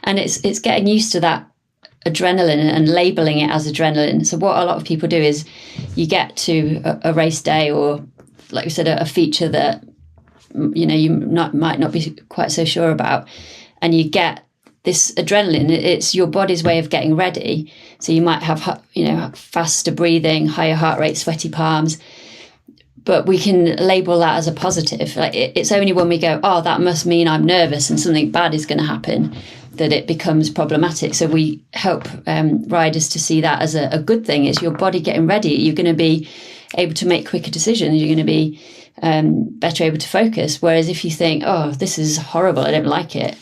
And it's getting used to that adrenaline and labeling it as adrenaline. So what a lot of people do is you get to a race day, or like you said, a feature that you might not be quite so sure about, and you get this adrenaline. It's your body's way of getting ready. So you might have faster breathing, higher heart rate, sweaty palms, but we can label that as a positive. Like it's only when we go, oh, that must mean I'm nervous and something bad is going to happen, that it becomes problematic. So we help riders to see that as a good thing. It's your body getting ready. You're going to be able to make quicker decisions. You're going to be better able to focus. Whereas if you think, oh, this is horrible, I don't like it,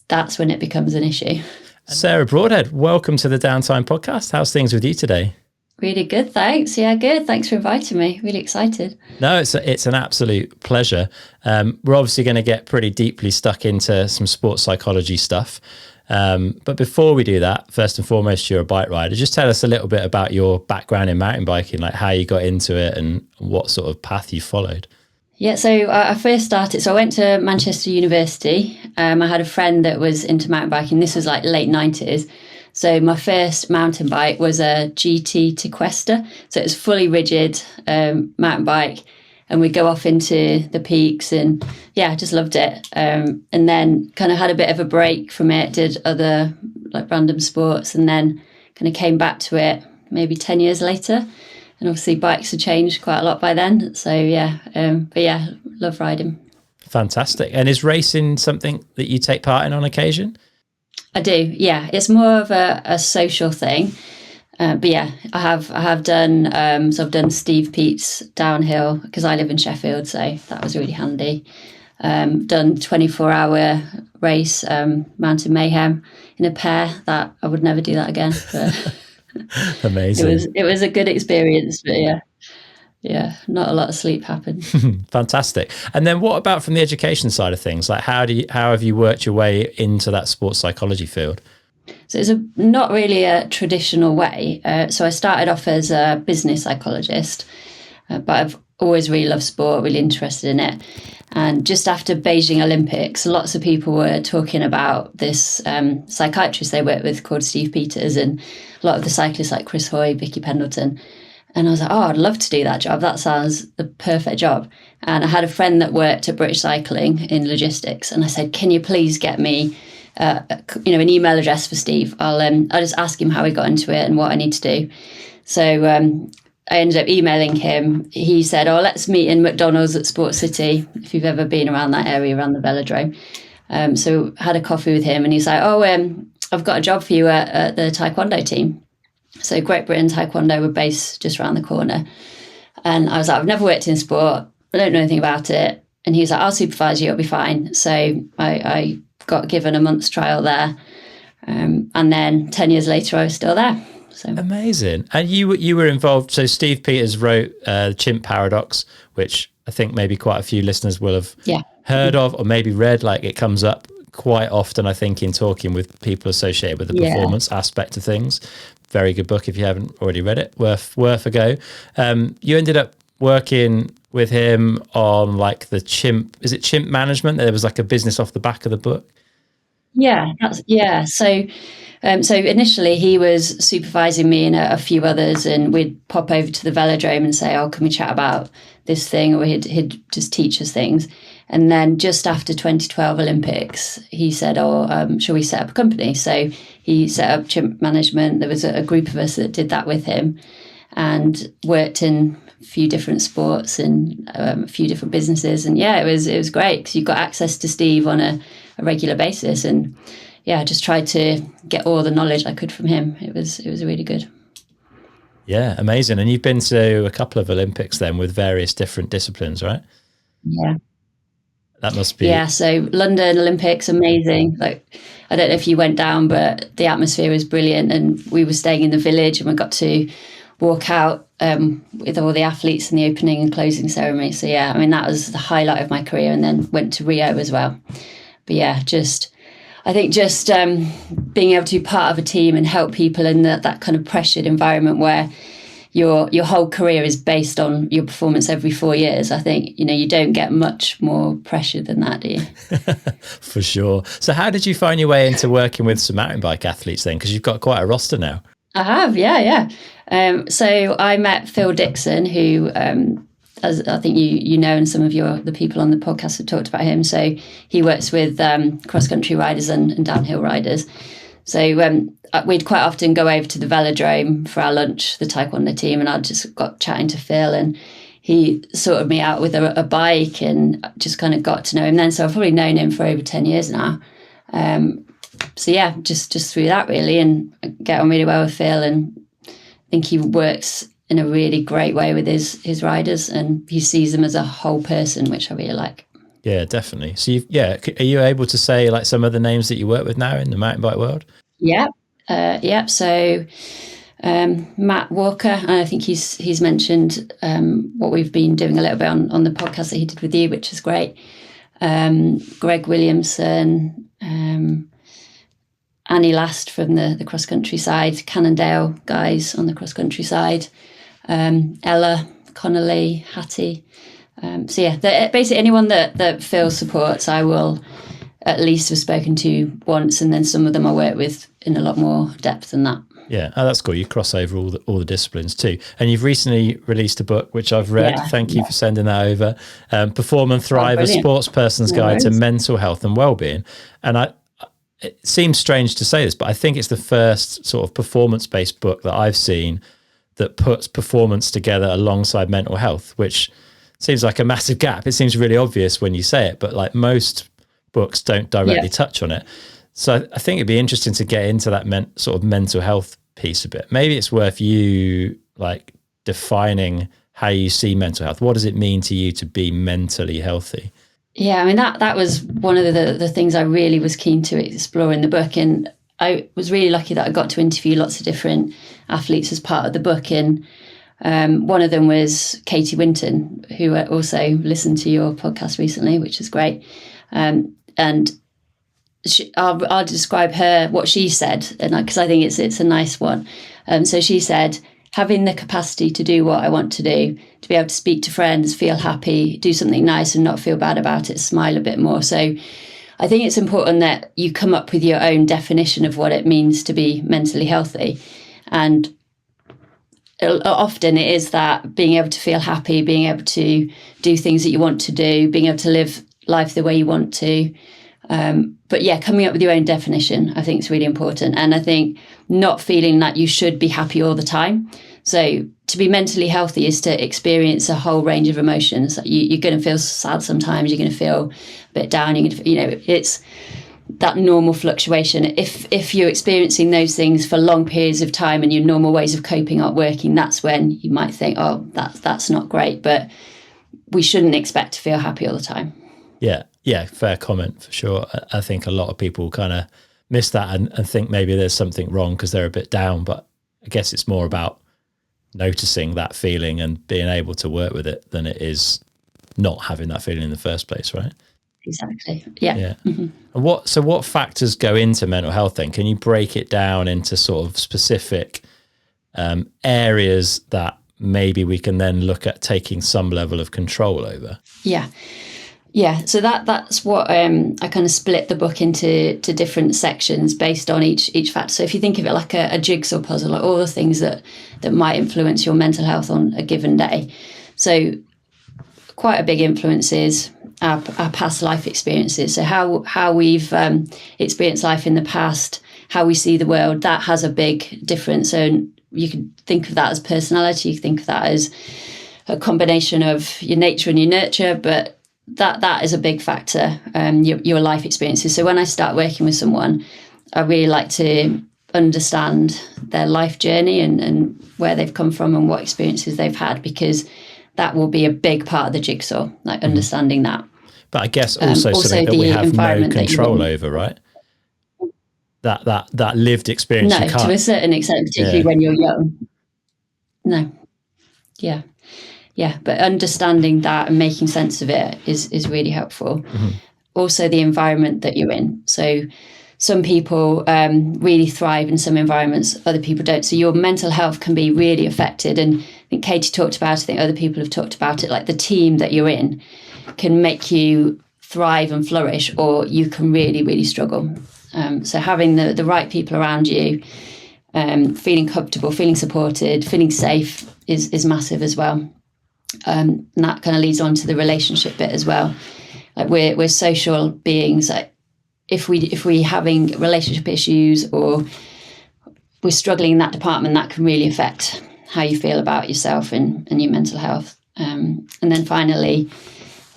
that's when it becomes an issue. Sarah Broadhead, welcome to the Downtime podcast. How's things with you today? Really good, thanks. Yeah, good. Thanks for inviting me. Really excited. No, it's an absolute pleasure. We're obviously going to get pretty deeply stuck into some sports psychology stuff. But before we do that, first and foremost, you're a bike rider. Just tell us a little bit about your background in mountain biking, like how you got into it and what sort of path you followed. Yeah, so I first started, I went to Manchester University. I had a friend that was into mountain biking. This was like late 90s. So my first mountain bike was a GT Tequesta. So it was fully rigid mountain bike. And we'd go off into the peaks and I just loved it. And then kind of had a bit of a break from it, did other like random sports, and then kind of came back to it maybe 10 years later. And obviously bikes have changed quite a lot by then. So love riding. Fantastic. And is racing something that you take part in on occasion? I do, yeah. It's more of a social thing. I have done, so I've done Steve Pete's downhill because I live in Sheffield, so that was really handy. Done 24-hour race, Mountain Mayhem in a pair. That I would never do that again. But amazing. It was a good experience, but yeah, not a lot of sleep happened. Fantastic. And then what about from the education side of things? Like how have you worked your way into that sports psychology field? So it's not really a traditional way. So I started off as a business psychologist, but I've always really loved sport, really interested in it. And just after Beijing Olympics, lots of people were talking about this psychiatrist they work with called Steve Peters, and a lot of the cyclists like Chris Hoy, Vicky Pendleton. And I was like, oh, I'd love to do that job. That sounds the perfect job. And I had a friend that worked at British Cycling in logistics. And I said, can you please get me an email address for Steve? I'll just ask him how he got into it and what I need to do. So I ended up emailing him. He said, oh, let's meet in McDonald's at Sports City, if you've ever been around that area, around the velodrome. So had a coffee with him, and he's like, oh, I've got a job for you at the Taekwondo team. So Great Britain Taekwondo were based just around the corner. And I was like, I've never worked in sport. I don't know anything about it. And he was like, I'll supervise you, it'll be fine. So I got given a month's trial there. And then 10 years later, I was still there. So amazing. And you were involved. So Steve Peters wrote Chimp Paradox, which I think maybe quite a few listeners will have heard of or maybe read. Like it comes up quite often, I think, in talking with people associated with the performance aspect of things. Very good book if you haven't already read it. Worth a go. You ended up working with him on like the chimp. Is it chimp management? There was like a business off the back of the book. So initially he was supervising me and a few others, and we'd pop over to the velodrome and say, oh, can we chat about this thing? Or he'd just teach us things. And then just after 2012 Olympics, he said, shall we set up a company? So he set up Chimp Management. There was a group of us that did that with him and worked in a few different sports and a few different businesses. And it was great because you got access to Steve on a regular basis. And I just tried to get all the knowledge I could from him. It was really good. Yeah, amazing. And you've been to a couple of Olympics then with various different disciplines, right? Yeah. That must be. Yeah, so London Olympics, amazing. Like, I don't know if you went down, but the atmosphere was brilliant. And we were staying in the village and we got to walk out with all the athletes in the opening and closing ceremony. So, that was the highlight of my career, and then went to Rio as well. But I think being able to be part of a team and help people in that kind of pressured environment where, your whole career is based on your performance every 4 years, I think, you don't get much more pressure than that, do you? For sure. So how did you find your way into working with some mountain bike athletes then? Because you've got quite a roster now. I have, yeah. So I met Phil Dixon, who, as I think you know, and some of the people on the podcast have talked about him. So he works with cross-country riders and downhill riders. So we'd quite often go over to the velodrome for our lunch, the Taekwondo team, and I just got chatting to Phil, and he sorted me out with a bike, and just kind of got to know him then. So I've probably known him for over 10 years now. So yeah, just through that really, and I get on really well with Phil, and I think he works in a really great way with his riders, and he sees them as a whole person, which I really like. Yeah, definitely. So are you able to say like some of the names that you work with now in the mountain bike world? Yeah. So Matt Walker, and I think he's mentioned what we've been doing a little bit on the podcast that he did with you, which is great. Greg Williamson, Annie Last from the cross-country side, Cannondale guys on the cross-country side, Ella, Connelly, Hattie. So yeah, basically anyone that Phil supports, I will at least have spoken to once, and then some of them I work with in a lot more depth than that. Yeah, that's cool. You cross over all the disciplines too. And you've recently released a book, which I've read. Yeah, Thank you for sending that over. Perform and Thrive, a sports person's guide to mental health and well-being. And it seems strange to say this, but I think it's the first sort of performance-based book that I've seen that puts performance together alongside mental health, which seems like a massive gap. It seems really obvious when you say it, but like most books don't directly touch on it. So I think it'd be interesting to get into that sort of mental health piece a bit. Maybe it's worth you like defining how you see mental health. What does it mean to you to be mentally healthy? Yeah, I mean, that was one of the things I really was keen to explore in the book. And I was really lucky that I got to interview lots of different athletes as part of the book. And one of them was Katie Winton, who also listened to your podcast recently, which is great. And I'll describe what she said, and because I think it's a nice one. So she said, having the capacity to do what I want to do, to be able to speak to friends, feel happy, do something nice and not feel bad about it, smile a bit more. So I think it's important that you come up with your own definition of what it means to be mentally healthy. And often it is that being able to feel happy, being able to do things that you want to do, being able to live life the way you want to. But yeah, coming up with your own definition, I think is really important. And I think not feeling that you should be happy all the time. So to be mentally healthy is to experience a whole range of emotions. You're going to feel sad sometimes. You're going to feel a bit down. You're going to, it's that normal fluctuation. If you're experiencing those things for long periods of time and your normal ways of coping aren't working, that's when you might think, oh, that's not great. But we shouldn't expect to feel happy all the time. Yeah, fair comment for sure. I think a lot of people kind of miss that and think maybe there's something wrong because they're a bit down. But I guess it's more about noticing that feeling and being able to work with it than it is not having that feeling in the first place, right? Exactly. Yeah. Mm-hmm. And what factors go into mental health then? Can you break it down into sort of specific areas that maybe we can then look at taking some level of control over? Yeah, so that's what I kind of split the book into different sections based on each factor. So if you think of it like a jigsaw puzzle, like all the things that might influence your mental health on a given day. So quite a big influence is our past life experiences. So how we've experienced life in the past, how we see the world, that has a big difference. So you can think of that as personality, you can think of that as a combination of your nature and your nurture, but that is a big factor, your life experiences. So when I start working with someone, I really like to understand their life journey and where they've come from and what experiences they've had, because that will be a big part of the jigsaw, like understanding that. But I guess also something that we have no control over, right? That lived experience. No, to a certain extent, particularly when you're young. No. Yeah, but understanding that and making sense of it is really helpful. Mm-hmm. Also, the environment that you're in. So some people really thrive in some environments, other people don't. So your mental health can be really affected. And I think Katie talked about it, I think other people have talked about it, like the team that you're in can make you thrive and flourish, or you can really, really struggle. So having the right people around you, feeling comfortable, feeling supported, feeling safe is massive as well. And that kind of leads on to the relationship bit as well. Like we're social beings. Like if we having relationship issues or we're struggling in that department, that can really affect how you feel about yourself and your mental health. And then finally,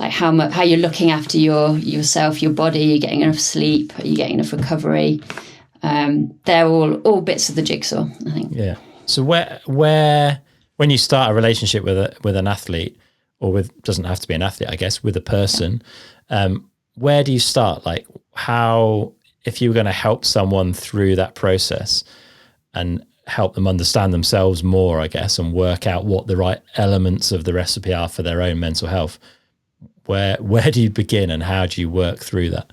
like how you're looking after yourself, your body, you're getting enough sleep, are you getting enough recovery? They're all bits of the jigsaw, I think. Yeah. So where when you start a relationship with an athlete, or doesn't have to be an athlete, I guess, with a person, where do you start? Like if you were going to help someone through that process and help them understand themselves more, I guess, and work out what the right elements of the recipe are for their own mental health, where do you begin and how do you work through that?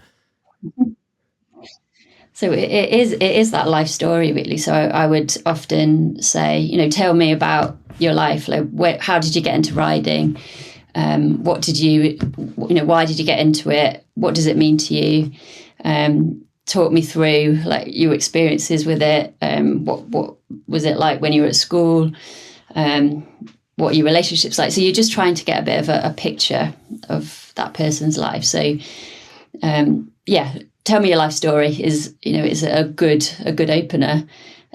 So it is that life story, really. So I would often say, tell me about your life. Like, how did you get into riding? What did you, why did you get into it? What does it mean to you? Talk me through like your experiences with it. What was it like when you were at school? What are your relationships like? So you're just trying to get a bit of a picture of that person's life. So tell me your life story is a good opener.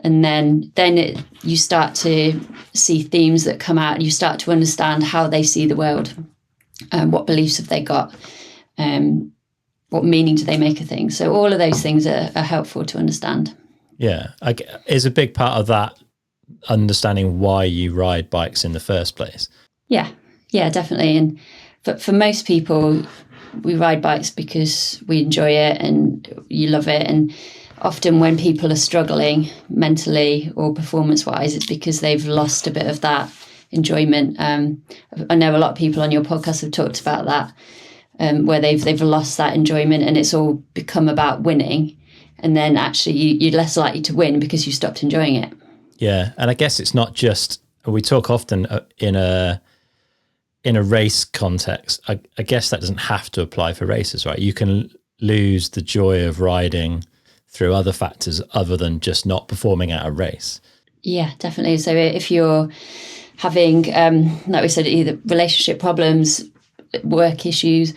And then you start to see themes that come out, and you start to understand how they see the world, what beliefs have they got, what meaning do they make of things. So all of those things are helpful to understand. Yeah, is a big part of that understanding why you ride bikes in the first place. Yeah, definitely. And for most people, we ride bikes because we enjoy it and you love it. And often when people are struggling mentally or performance-wise, it's because they've lost a bit of that enjoyment. I know a lot of people on your podcast have talked about that, where they've lost that enjoyment and it's all become about winning. And then actually you're less likely to win because you stopped enjoying it. Yeah, and I guess it's not just, we talk often in a race context. I guess that doesn't have to apply for races, right? You can lose the joy of riding through other factors other than just not performing at a race. Yeah, definitely. So if you're having, like we said, either relationship problems, work issues,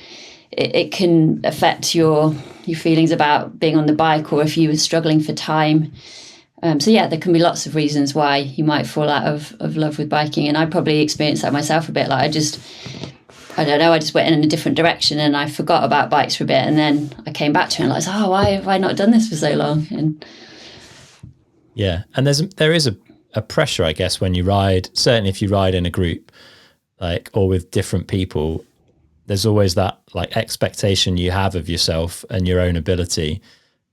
it can affect your feelings about being on the bike, or if you were struggling for time. There can be lots of reasons why you might fall out of love with biking. And I probably experienced that myself a bit. Like I just went in a different direction and I forgot about bikes for a bit. And then I came back to it and I was like, why have I not done this for so long? And yeah. And there is a pressure, I guess, when you ride, certainly if you ride in a group, like, or with different people, there's always that like expectation you have of yourself and your own ability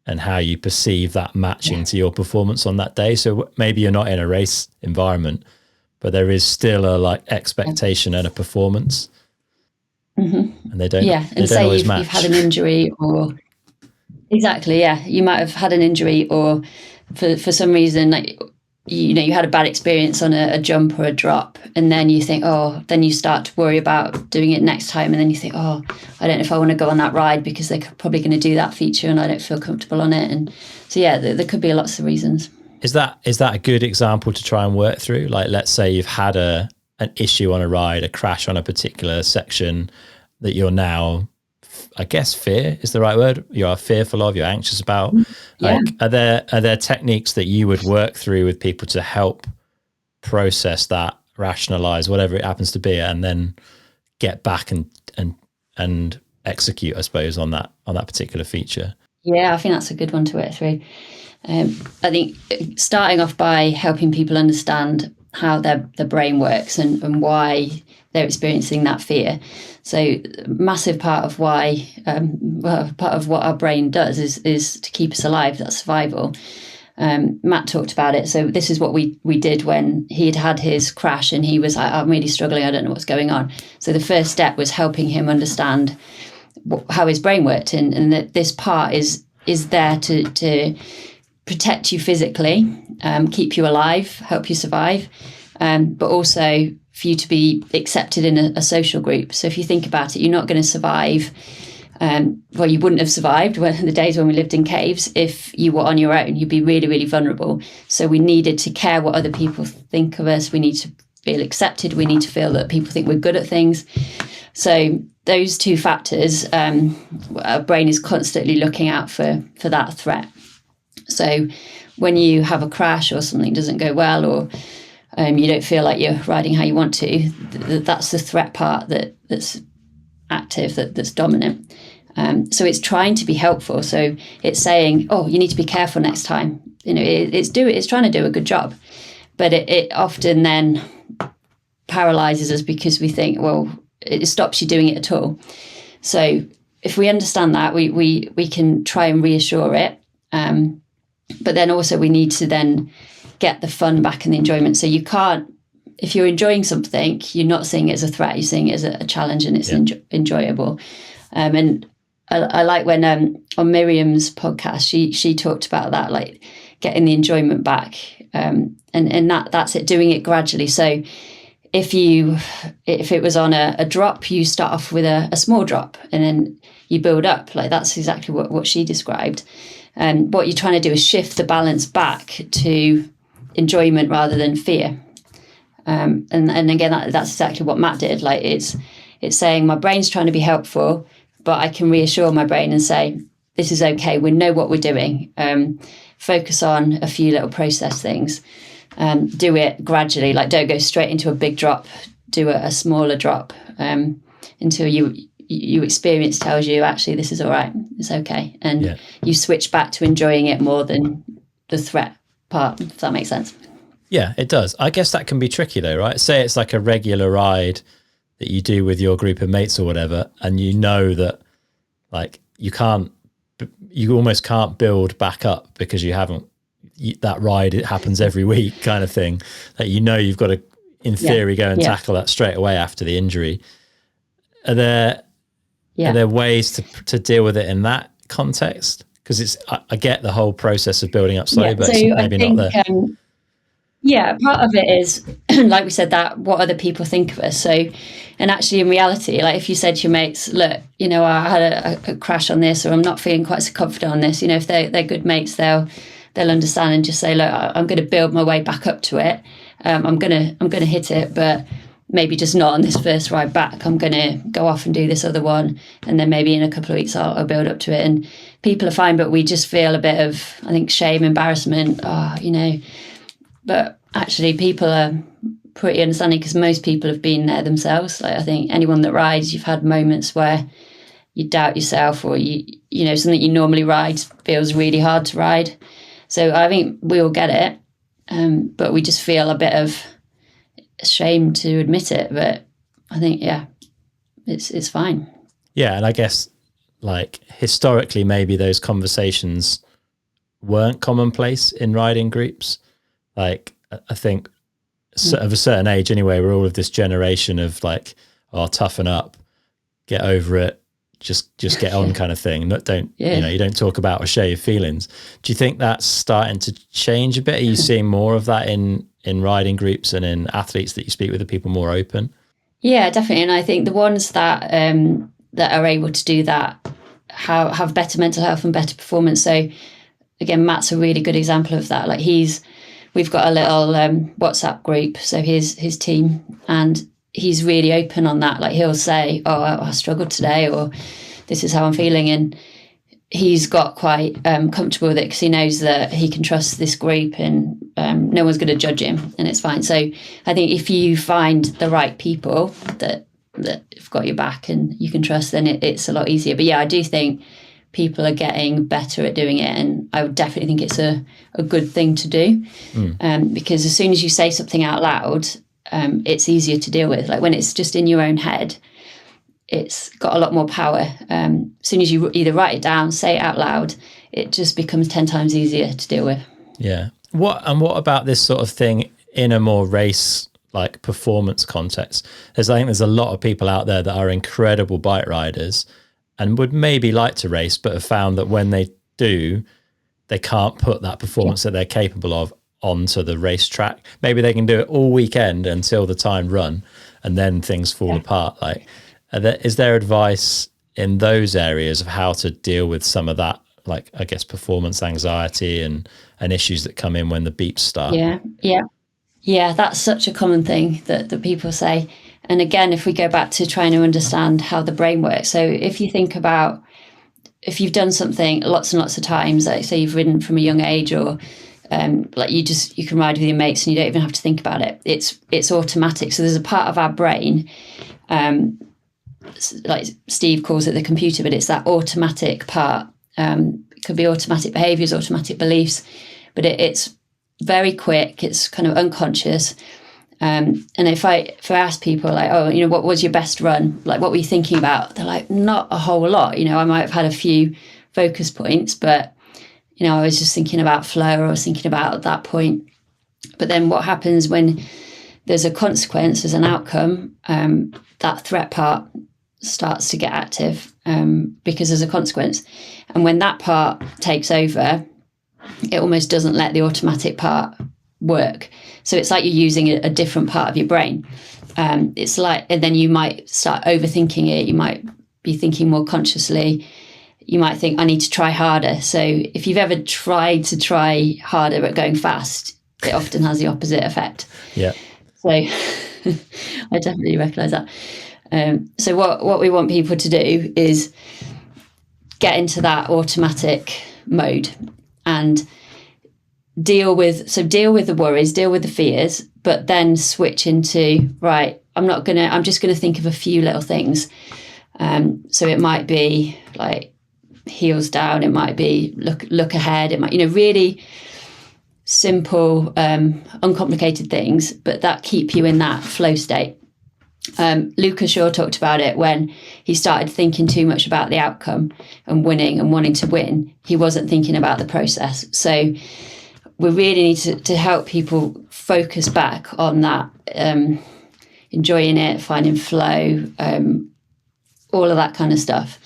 and how you perceive that matching to your performance on that day. So maybe you're not in a race environment, but there is still a like expectation and a performance. Mm-hmm. And they don't always match. You've had an injury or exactly, yeah. You might have had an injury or for some reason, like, you had a bad experience on a jump or a drop, and then you think, then you start to worry about doing it next time, and then you think, I don't know if I want to go on that ride because they're probably going to do that feature and I don't feel comfortable on it. And so there could be lots of reasons. Is that a good example to try and work through? Like, let's say you've had an issue on a ride, a crash on a particular section that you're now, I guess fear is the right word, you are fearful of, you're anxious about. Yeah. Like, are there techniques that you would work through with people to help process that, rationalize whatever it happens to be, and then get back and execute, I suppose, on that particular feature? Yeah, I think that's a good one to work through. I think starting off by helping people understand how their brain works and why they're experiencing that fear. So massive part of why, part of what our brain does is to keep us alive, that's survival. Matt talked about it. So this is what we did when he'd had his crash and he was like, I'm really struggling, I don't know what's going on. So the first step was helping him understand how his brain worked, and that this part is is there to protect you physically, keep you alive, help you survive, but also for you to be accepted in a social group. So if you think about it, you're not going to survive. Well, you wouldn't have survived the days when we lived in caves if you were on your own. You'd be really, really vulnerable. So we needed to care what other people think of us. We need to feel accepted. We need to feel that people think we're good at things. So those two factors, our brain is constantly looking out for that threat. So when you have a crash or something doesn't go well, or you don't feel like you're riding how you want to, that's the threat part that's active, that's dominant. So it's trying to be helpful. So it's saying, oh, you need to be careful next time. It's trying to do a good job, but it often then paralyzes us because we think, well, it stops you doing it at all. So if we understand that, we can try and reassure it. But then also we need to then get the fun back and the enjoyment. So you can't, if you're enjoying something, you're not seeing it as a threat, you're seeing it as a challenge, and it's enjoyable. And I like when on Miriam's podcast, she talked about that, like getting the enjoyment back. And that's it, doing it gradually. So if it was on a drop, you start off with a small drop and then you build up. Like that's exactly what she described. And what you're trying to do is shift the balance back to enjoyment rather than fear. And again, that's exactly what Matt did. Like it's saying my brain's trying to be helpful, but I can reassure my brain and say, this is okay. We know what we're doing. Focus on a few little process things. Do it gradually. Like don't go straight into a big drop. Do a smaller drop until your experience tells you actually this is all right. It's okay. And you switch back to enjoying it more than the threat part, if that makes sense. Yeah, it does. I guess that can be tricky though, right? Say it's like a regular ride that you do with your group of mates or whatever, and you know that like you almost can't build back up because you haven't, that ride, it happens every week kind of thing, that you've got to, in theory, go and tackle that straight away after the injury. Are there ways to deal with it in that context? Because I get the whole process of building up slowly, but it's maybe not there. Part of it is, like we said, that what other people think of us. So, and actually in reality, like if you said to your mates, look, I had a crash on this, or I'm not feeling quite so confident on this, if they're good mates, they'll understand and just say, look, I'm going to build my way back up to it. I'm going to hit it, but maybe just not on this first ride back. I'm going to go off and do this other one. And then maybe in a couple of weeks, I'll build up to it. And people are fine, but we just feel a bit of, I think, shame, embarrassment, but actually people are pretty understanding because most people have been there themselves. Like I think anyone that rides, you've had moments where you doubt yourself, or something you normally ride feels really hard to ride. So I think we all get it, but we just feel a bit of shame to admit it. But I think, it's fine. Yeah, and I guess like historically, maybe those conversations weren't commonplace in riding groups. Like I think of a certain age anyway, we're all of this generation of like, oh, toughen up, get over it, just get on kind of thing. You don't talk about or share your feelings. Do you think that's starting to change a bit? Are you seeing more of that in riding groups and in athletes that you speak with? Are people more open? Yeah, definitely. And I think the ones that are able to do that have better mental health and better performance. So again, Matt's a really good example of that. Like we've got a little WhatsApp group, so his team, and he's really open on that. Like he'll say, oh, I struggled today, or this is how I'm feeling. And he's got quite comfortable with it because he knows that he can trust this group and no one's going to judge him, and it's fine. So I think if you find the right people that have got your back and you can trust, then it's a lot easier. But yeah, I do think people are getting better at doing it, and I would definitely think it's a good thing to do, because as soon as you say something out loud, it's easier to deal with. Like when it's just in your own head, it's got a lot more power. As soon as you either write it down, say it out loud, it just becomes 10 times easier to deal with. Yeah. What about this sort of thing in a more race like performance context? I think there's a lot of people out there that are incredible bike riders and would maybe like to race, but have found that when they do, they can't put that performance that they're capable of onto the racetrack. Maybe they can do it all weekend until the time run, and then things fall apart. Like, is there advice in those areas of how to deal with some of that, like, I guess, performance anxiety and issues that come in when the beeps start? Yeah, that's such a common thing that people say. And again, if we go back to trying to understand how the brain works. So if you think about, if you've done something lots and lots of times, like say you've ridden from a young age, or like you can ride with your mates and you don't even have to think about it. It's automatic. So there's a part of our brain, like Steve calls it the computer, but it's that automatic part. It could be automatic behaviors, automatic beliefs, but it's very quick. It's kind of unconscious. And if I ask people like, oh, what was your best run? Like, what were you thinking about? They're like, not a whole lot. I might have had a few focus points, but, I was just thinking about flow, or I was thinking about that point. But then what happens when there's a consequence, there's an outcome, that threat part starts to get active because there's a consequence. And when that part takes over, it almost doesn't let the automatic part work. So it's like you're using a different part of your brain. It's like, and then you might start overthinking it. You might be thinking more consciously. You might think, I need to try harder. So if you've ever tried to try harder but going fast, it often has the opposite effect. Yeah. So I definitely recognise that. So what we want people to do is get into that automatic mode and deal with the worries, deal with the fears, but then switch into, right, I'm just gonna think of a few little things. So it might be like heels down, it might be look ahead, it might, really simple, uncomplicated things, but that keep you in that flow state. Lucas Shaw talked about it when he started thinking too much about the outcome and winning and wanting to win. He wasn't thinking about the process. So we really need to help people focus back on that, enjoying it, finding flow, all of that kind of stuff.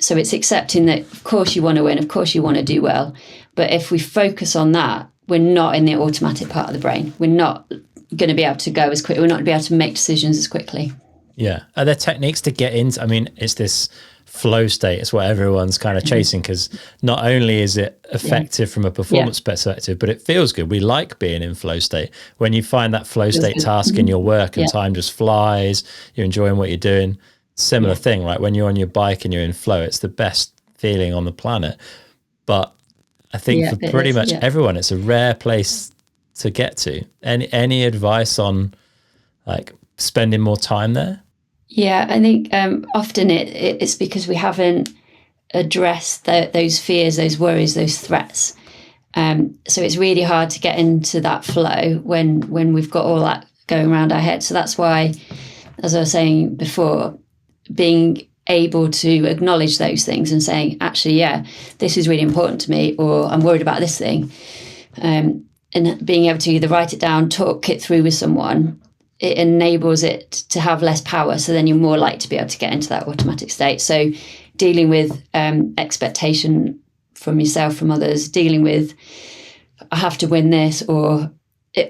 So it's accepting that, of course, you want to win, of course, you want to do well. But if we focus on that, we're not in the automatic part of the brain. We're not going to be able to go as quickly. We're not going to be able to make decisions as quickly. Yeah. Are there techniques to get into? I mean, it's this flow state. It's what everyone's kind of chasing, because not only is it effective from a performance perspective, but it feels good. We like being in flow state. When you find that flow state task in your work and time just flies, you're enjoying what you're doing. Similar thing, right? When you're on your bike and you're in flow, it's the best feeling on the planet. But I think for pretty much everyone, it's a rare place to get to. Any advice on like spending more time there? Yeah, I think often it's because we haven't addressed those fears, those worries, those threats. So it's really hard to get into that flow when we've got all that going around our head. So that's why, as I was saying before, being able to acknowledge those things and saying, actually, this is really important to me, or I'm worried about this thing. And being able to either write it down, talk it through with someone, it enables it to have less power. So then you're more likely to be able to get into that automatic state. So dealing with expectation from yourself, from others, dealing with, I have to win this, or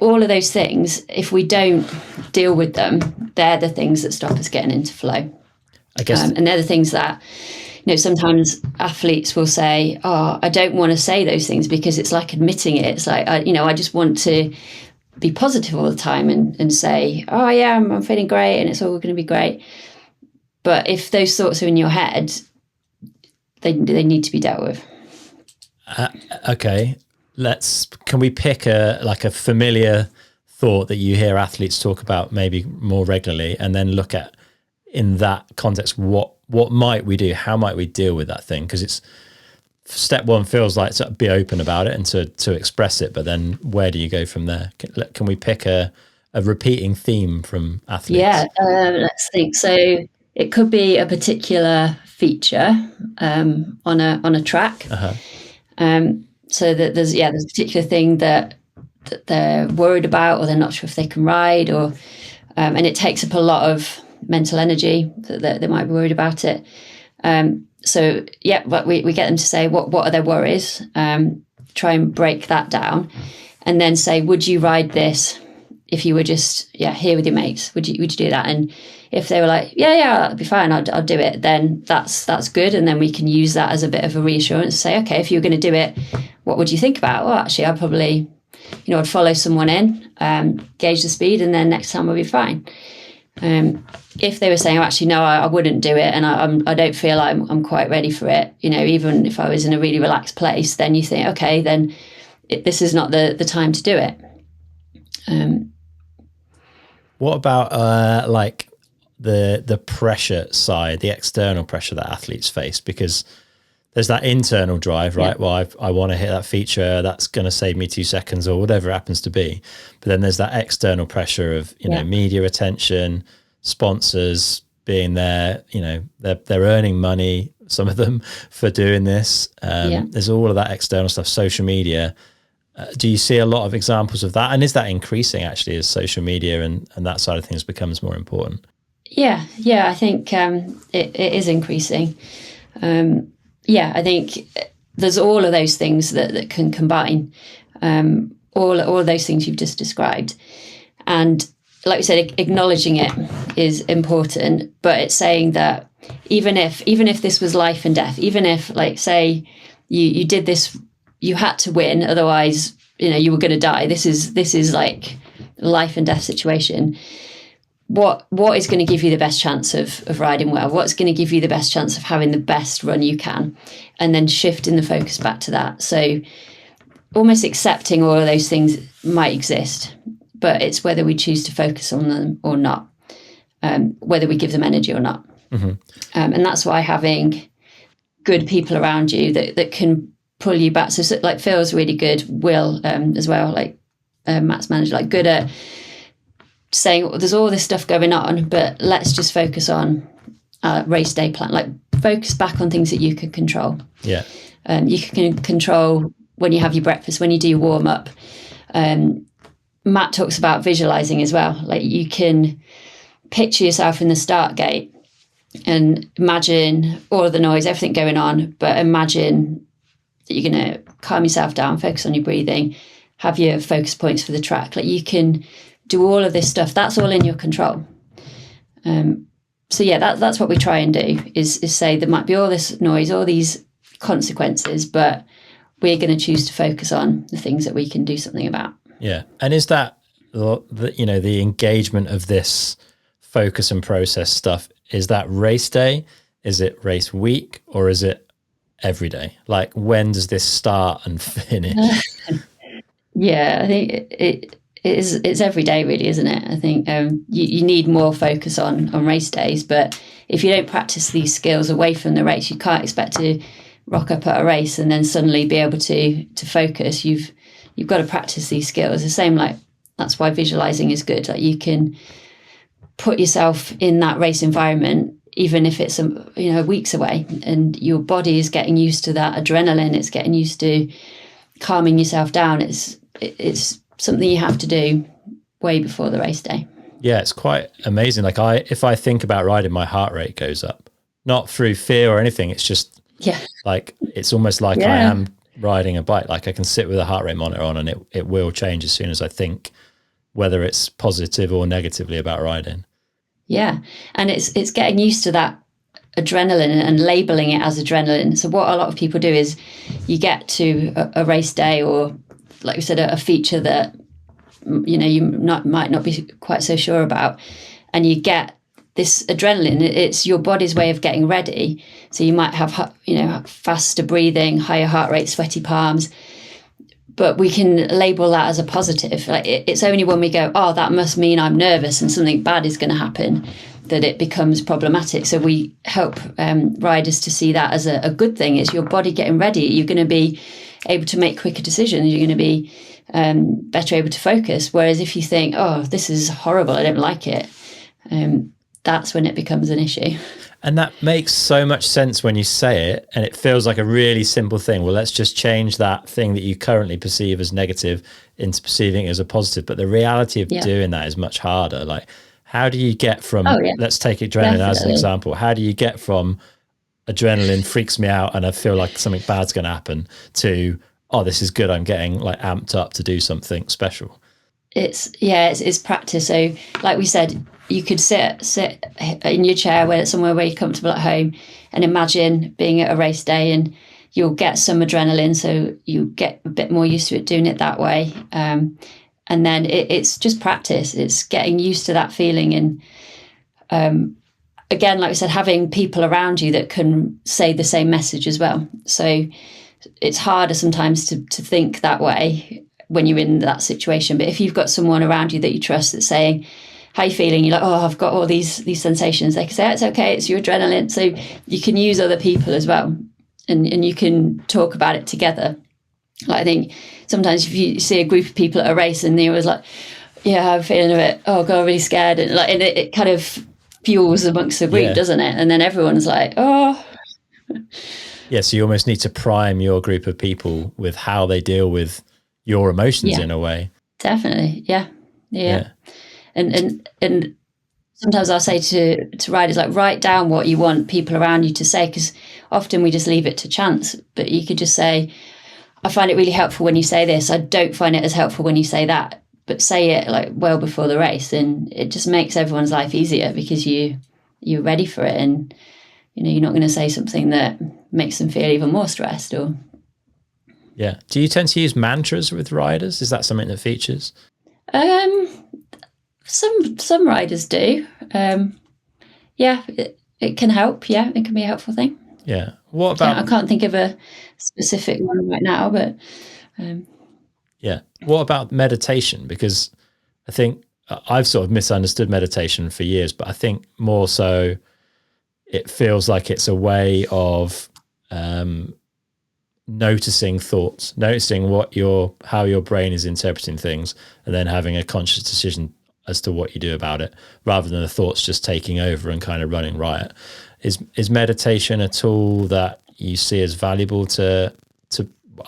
all of those things, if we don't deal with them, they're the things that stop us getting into flow. I guess. And they're the things that, sometimes athletes will say, I don't want to say those things, because it's like admitting it. It's like, I just want to be positive all the time and say, I'm feeling great and it's all going to be great. But if those thoughts are in your head, they need to be dealt with. Okay. Can we pick a familiar thought that you hear athletes talk about maybe more regularly, and then look at, in that context, what might we do? How might we deal with that thing? Because it's step one feels like to be open about it and to express it, but then where do you go from there? Can we pick a repeating theme from athletes? Yeah, let's think. So it could be a particular feature on a track. So that there's a particular thing that they're worried about, or they're not sure if they can ride, or and it takes up a lot of mental energy that they might be worried about it. So yeah, but we get them to say what are their worries, try and break that down, and then say, would you ride this if you were just here with your mates? Would you do that? And if they were like, yeah, that'd be fine, I'll do it, then that's good. And then we can use that as a bit of a reassurance. Say, okay, if you were going to do it, what would you think about? Well, actually, I'd probably, I'd follow someone in, gauge the speed, and then next time we'll be fine. If they were saying, oh, actually, no, I wouldn't do it, and I don't feel I'm quite ready for it, even if I was in a really relaxed place, then you think, okay, then this is not the time to do it. What about like the pressure side, the external pressure that athletes face? Because there's that internal drive, right? Yeah. Well, I want to hit that feature that's going to save me 2 seconds or whatever it happens to be. But then there's that external pressure of, media attention, sponsors being there, they're earning money, some of them, for doing this. There's all of that external stuff, social media. Do you see a lot of examples of that? And is that increasing actually as social media and that side of things becomes more important? Yeah, I think it is increasing. I think there's all of those things that can combine, all of those things you've just described. And like we said, acknowledging it is important, but it's saying that even if this was life and death, even if, like, say you did this, you had to win, otherwise, you were going to die. This is like life and death situation. What is going to give you the best chance of riding well? What's going to give you the best chance of having the best run you can? And then shifting the focus back to that. So almost accepting all of those things might exist, but it's whether we choose to focus on them or not, whether we give them energy or not. Mm-hmm. And that's why having good people around you that can pull you back. So like Phil's really good, Will as well, like Matt's manager, like good at saying there's all this stuff going on, but let's just focus on race day plan. Like focus back on things that you can control. Yeah. You can control when you have your breakfast, when you do your warm up. Matt talks about visualizing as well. Like you can picture yourself in the start gate and imagine all of the noise, everything going on, but imagine that you're going to calm yourself down, focus on your breathing, have your focus points for the track. Like you can do all of this stuff. That's all in your control. That's what we try and do is say there might be all this noise, all these consequences, but we're going to choose to focus on the things that we can do something about. Yeah. And is that, the engagement of this focus and process stuff, is that race day? Is it race week? Or is it every day? Like when does this start and finish? I think it's every day really, isn't it? I think you need more focus on race days, but if you don't practice these skills away from the race, you can't expect to rock up at a race and then suddenly be able to focus. You've got to practice these skills. The same, like that's why visualizing is good. Like you can put yourself in that race environment, even if it's weeks away, and your body is getting used to that adrenaline. It's getting used to calming yourself down. It's something you have to do way before the race day. Yeah, it's quite amazing. Like if I think about riding, my heart rate goes up, not through fear or anything. It's just like, it's almost like I am riding a bike. Like I can sit with a heart rate monitor on and it will change as soon as I think, whether it's positive or negatively about riding. Yeah. And it's getting used to that adrenaline and labeling it as adrenaline. So what a lot of people do is you get to a race day or, like we said, a feature that you might not be quite so sure about, and you get this adrenaline. It's your body's way of getting ready. So you might have faster breathing, higher heart rate, sweaty palms, but we can label that as a positive. Like it's only when we go, oh, that must mean I'm nervous and something bad is going to happen, that it becomes problematic. So we help riders to see that as a good thing. It's your body getting ready. You're going to be able to make quicker decisions. You're going to be better able to focus. Whereas if you think, oh, this is horrible, I don't like it, that's when it becomes an issue. And that makes so much sense when you say it, and it feels like a really simple thing. Well, let's just change that thing that you currently perceive as negative into perceiving it as a positive. But the reality of doing that is much harder. Like, how do you get from, let's take adrenaline as an example. How do you get from adrenaline freaks me out and I feel like something bad's going to happen, to, oh, this is good, I'm getting like amped up to do something special? It's practice. So like we said, you could sit in your chair where it's somewhere where you're comfortable at home and imagine being at a race day, and you'll get some adrenaline, so you get a bit more used to it doing it that way. And then it's just practice. It's getting used to that feeling. And again, like we said, having people around you that can say the same message as well. So it's harder sometimes to think that way when you're in that situation. But if you've got someone around you that you trust that's saying, how you feeling? You're like, oh, I've got all these sensations. They can say, it's okay, it's your adrenaline. So you can use other people as well. And you can talk about it together. Like, I think sometimes if you see a group of people at a race and they're always like, yeah, I'm feeling a bit, oh God, really scared. And like, and it kind of fuels amongst the group, doesn't it? And then everyone's like, oh. Yeah, so you almost need to prime your group of people with how they deal with your emotions in a way. Definitely, yeah. And sometimes I'll say to riders, like, write down what you want people around you to say, because often we just leave it to chance. But you could just say, I find it really helpful when you say this. I don't find it as helpful when you say that. But say it like well before the race, and it just makes everyone's life easier because you're ready for it, and you're not going to say something that makes them feel even more stressed. Or do you tend to use mantras with riders? Is that something that features? Some riders do. It can help. Yeah, it can be a helpful thing. Yeah. What about? I can't think of a specific one right now, but. What about meditation? Because I think I've sort of misunderstood meditation for years, but I think more so it feels like it's a way of noticing thoughts, noticing how your brain is interpreting things, and then having a conscious decision as to what you do about it, rather than the thoughts just taking over and kind of running riot. Is meditation a tool that you see as valuable to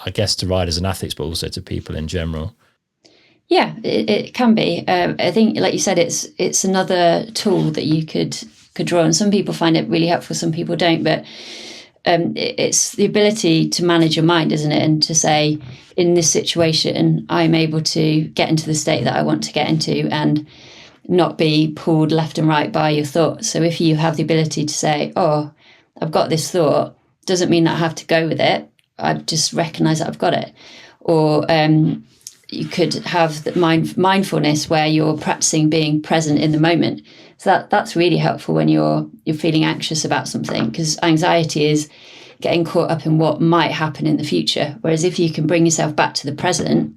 I guess to riders and athletes, but also to people in general? Yeah, it can be. I think, like you said, it's another tool that you could draw on. Some people find it really helpful, some people don't. But it's the ability to manage your mind, isn't it? And to say, in this situation, I'm able to get into the state that I want to get into and not be pulled left and right by your thoughts. So if you have the ability to say, oh, I've got this thought, doesn't mean that I have to go with it. I just recognize that I've got it. Or you could have the mindfulness where you're practicing being present in the moment. So that's really helpful when you're feeling anxious about something, because anxiety is getting caught up in what might happen in the future. Whereas if you can bring yourself back to the present,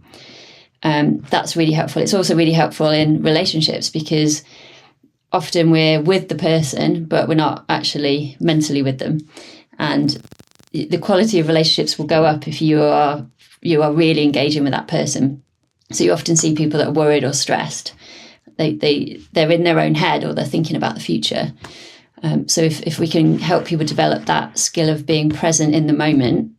that's really helpful. It's also really helpful in relationships, because often we're with the person, but we're not actually mentally with them. And the quality of relationships will go up if you are really engaging with that person. So you often see people that are worried or stressed. They're in their own head, or they're thinking about the future. So if we can help people develop that skill of being present in the moment,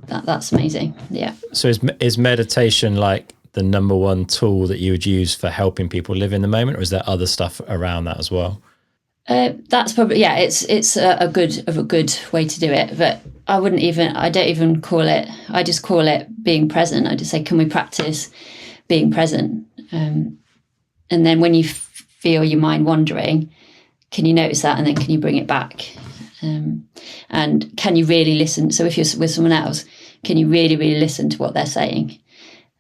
that's amazing. Yeah. So is meditation like the number one tool that you would use for helping people live in the moment, or is there other stuff around that as well? That's probably, it's a good way to do it, but I don't even call it, I just call it being present. I just say, can we practice being present? And then when you feel your mind wandering, can you notice that, and then can you bring it back? And can you really listen? So if you're with someone else, can you really, really listen to what they're saying?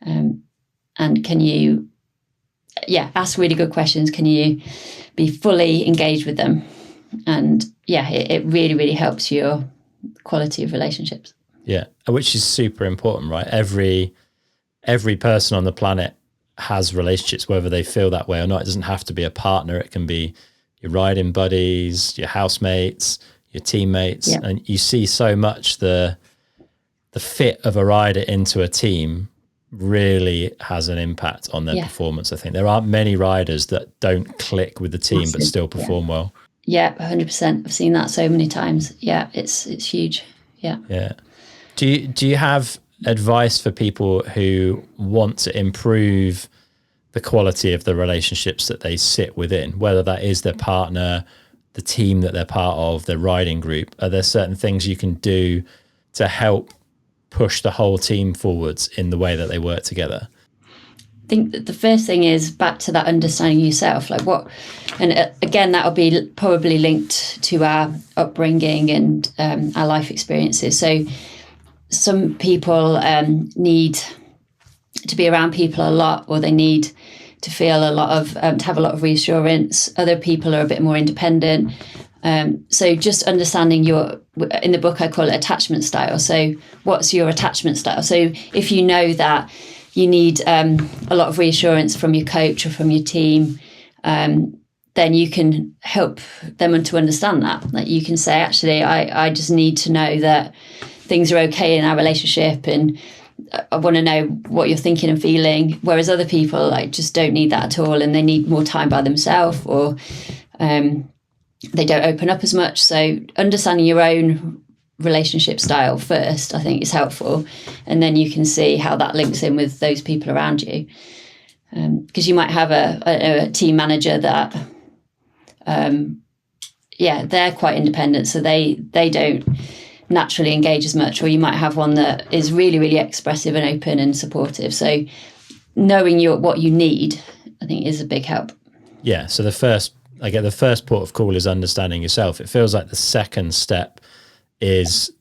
And can you, ask really good questions? Can you be fully engaged with them? And it really, really helps your quality of relationships. Yeah, which is super important, right? Every person on the planet has relationships, whether they feel that way or not. It doesn't have to be a partner. It can be your riding buddies, your housemates, your teammates. Yeah. And you see so much the fit of a rider into a team really has an impact on their performance. I think there aren't many riders that don't click with the team but still perform well. Yeah, 100%. I've seen that so many times. Yeah, it's huge. Yeah. Yeah. Do you have advice for people who want to improve the quality of the relationships that they sit within, whether that is their partner, the team that they're part of, their riding group? Are there certain things you can do to help push the whole team forwards in the way that they work together? I think that the first thing is back to that understanding yourself, like what, and again, that'll be probably linked to our upbringing and our life experiences. So some people need to be around people a lot, or they need to feel a lot of, to have a lot of reassurance. Other people are a bit more independent. So just understanding in the book I call it attachment style. So what's your attachment style? So if you know that you need a lot of reassurance from your coach or from your team, then you can help them to understand that. Like you can say, actually, I just need to know that things are okay in our relationship, and I want to know what you're thinking and feeling. Whereas other people like just don't need that at all, and they need more time by themselves, or they don't open up as much. So understanding your own relationship style first, I think, is helpful, and then you can see how that links in with those people around you. Because you might have a team manager that, they're quite independent, so they don't naturally engage as much, or you might have one that is really, really expressive and open and supportive. So knowing what you need, I think, is a big help. Yeah. So the first port of call is understanding yourself. It feels like the second step is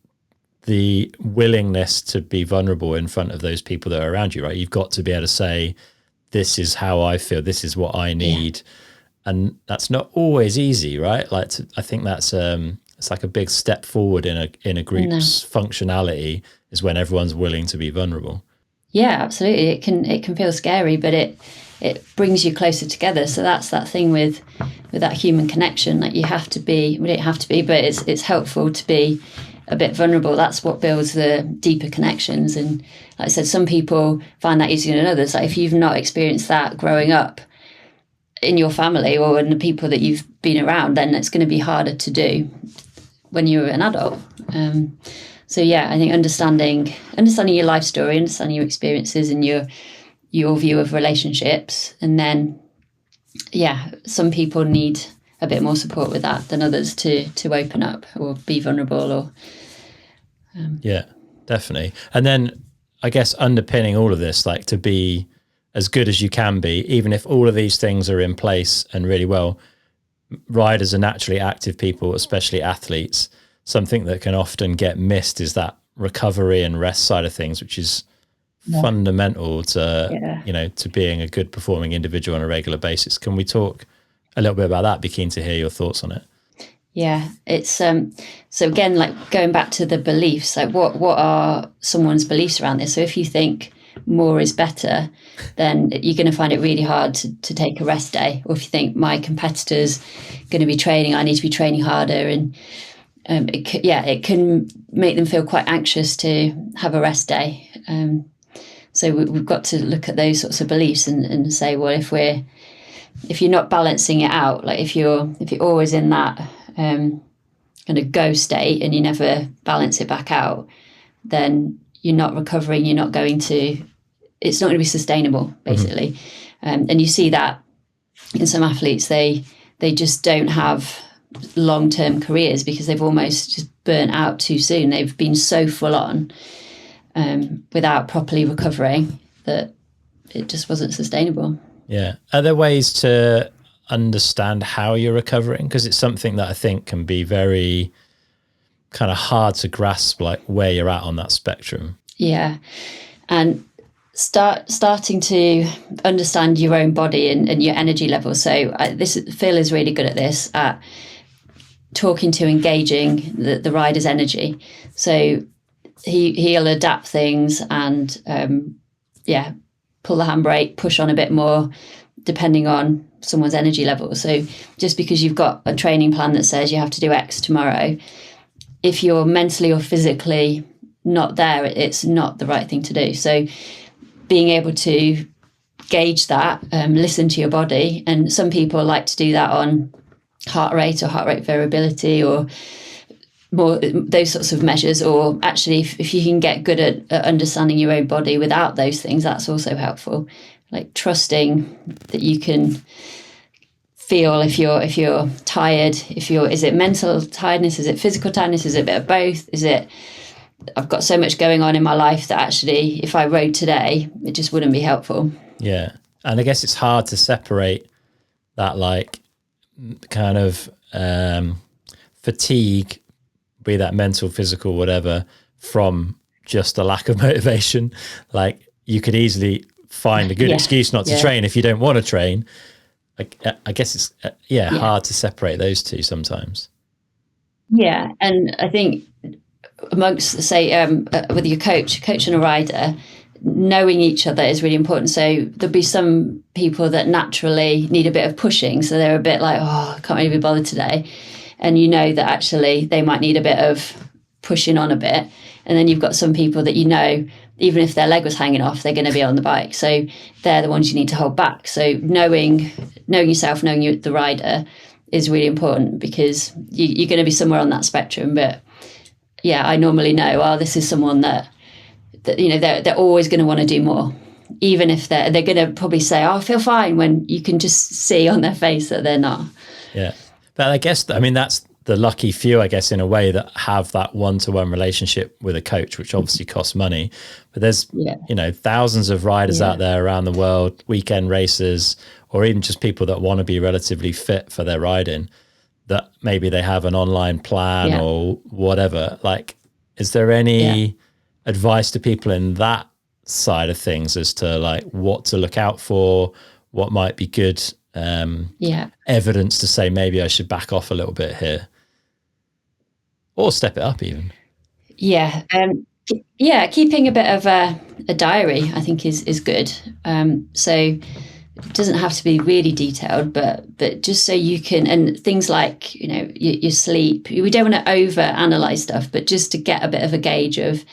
the willingness to be vulnerable in front of those people that are around you, right? You've got to be able to say, this is how I feel, this is what I need. Yeah. And that's not always easy, right? Like, I think that's, it's like a big step forward in a group's functionality is when everyone's willing to be vulnerable. Yeah, absolutely. It can feel scary, but it brings you closer together. So that's that thing with that human connection. Like we don't have to be, but it's helpful to be a bit vulnerable. That's what builds the deeper connections. And like I said, some people find that easier than others. Like if you've not experienced that growing up in your family or in the people that you've been around, then it's going to be harder to do when you're an adult. So yeah, I think understanding your life story, understanding your experiences and your view of relationships, and then some people need a bit more support with that than others to open up or be vulnerable. Or yeah, definitely. And then I guess underpinning all of this, like to be as good as you can be, even if all of these things are in place and really well. Riders are naturally active people, especially athletes. Something that can often get missed is that recovery and rest side of things, which is fundamental to to being a good performing individual on a regular basis. Can we talk a little bit about that? Be keen to hear your thoughts on it. Yeah, it's so again, like going back to the beliefs, like what are someone's beliefs around this? So if you think more is better, then you're going to find it really hard to take a rest day. Or if you think my competitor's going to be training, I need to be training harder, and it can make them feel quite anxious to have a rest day. So we've got to look at those sorts of beliefs and say, well, if you're not balancing it out, like if you're always in that kind of go state and you never balance it back out, then you're not recovering. It's not going to be sustainable, basically. And you see that in some athletes, they just don't have long-term careers because they've almost just burnt out too soon. They've been so full on without properly recovering that it just wasn't sustainable. Yeah. Are there ways to understand how you're recovering? Because it's something that I think can be very kind of hard to grasp, like where you're at on that spectrum. Yeah. And starting to understand your own body and your energy level. So Phil is really good at this, at talking to, engaging the rider's energy. So he'll adapt things and pull the handbrake, push on a bit more, depending on someone's energy level. So just because you've got a training plan that says you have to do X tomorrow, if you're mentally or physically not there, it's not the right thing to do. So being able to gauge that, listen to your body. And some people like to do that on heart rate or heart rate variability or more those sorts of measures. Or actually, if you can get good at understanding your own body without those things, that's also helpful. Like trusting that you can feel if you're tired, is it mental tiredness, is it physical tiredness, is it a bit of both, is it I've got so much going on in my life that actually if I rode today it just wouldn't be helpful. Yeah. And I guess it's hard to separate that like kind of fatigue, be that mental, physical, whatever, from just a lack of motivation. Like you could easily find a good excuse not to train if you don't want to train. I guess it's hard to separate those two sometimes. Yeah, and I think amongst, say, with your coach and a rider, knowing each other is really important. So there'll be some people that naturally need a bit of pushing, so they're a bit like, oh, I can't really be bothered today, and you know that actually they might need a bit of pushing on a bit. And then you've got some people that you know, even if their leg was hanging off, they're going to be on the bike, so they're the ones you need to hold back. So knowing yourself, knowing the rider is really important, because you're going to be somewhere on that spectrum. But yeah, I normally know, oh, this is someone that you know, they're always going to want to do more, even if they're going to probably say, oh, I feel fine, when you can just see on their face that they're not. Yeah, but I guess that's the lucky few, I guess, in a way, that have that one-to-one relationship with a coach, which obviously costs money. But there's you know, thousands of riders out there around the world, weekend racers, or even just people that want to be relatively fit for their riding, that maybe they have an online plan or whatever. Like, is there any advice to people in that side of things as to like what to look out for, what might be good evidence to say maybe I should back off a little bit here, or step it up even? Keeping a bit of a diary, I think, is good. So it doesn't have to be really detailed, but just so you can, and things like, you know, your sleep, we don't want to over analyze stuff, but just to get a bit of a gauge of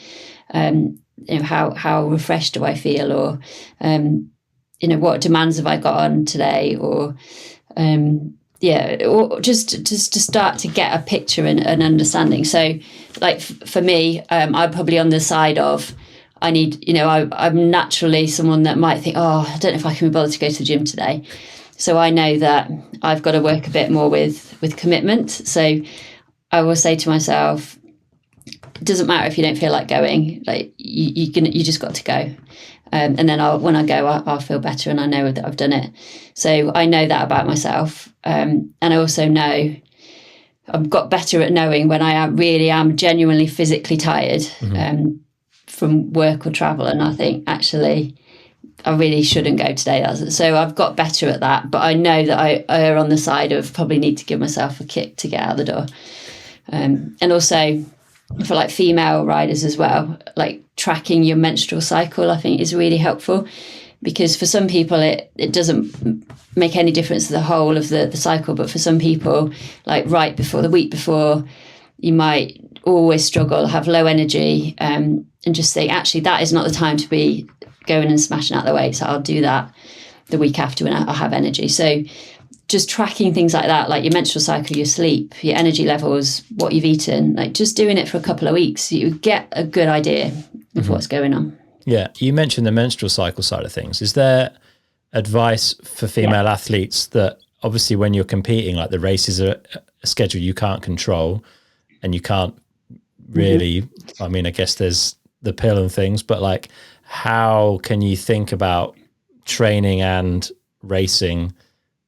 you know, how refreshed do I feel, or you know, what demands have I got on today, or or just to start to get a picture and an understanding. So like for me, I'm probably on the side of, I need, you know, I'm naturally someone that might think, oh, I don't know if I can be bothered to go to the gym today. So I know that I've got to work a bit more with commitment. So I will say to myself, it doesn't matter if you don't feel like going, like you just got to go. And then when I go, I'll feel better, and I know that I've done it. So I know that about myself. And I also know I've got better at knowing when I am genuinely physically tired from work or travel. And I think, actually, I really shouldn't go today. So I've got better at that. But I know that I err on the side of probably need to give myself a kick to get out the door. And also, for like female riders as well, like tracking your menstrual cycle, I think, is really helpful, because for some people it doesn't make any difference to the whole of the cycle, but for some people, like right before, the week before, you might always struggle, have low energy, and just think, actually, that is not the time to be going and smashing out the weight, so I'll do that the week after when I have energy. So just tracking things like that, like your menstrual cycle, your sleep, your energy levels, what you've eaten, like just doing it for a couple of weeks, you get a good idea of what's going on. Yeah. You mentioned the menstrual cycle side of things. Is there advice for female athletes that obviously when you're competing, like the races are a schedule you can't control and you can't really, I mean, I guess there's the pill and things, but like, how can you think about training and racing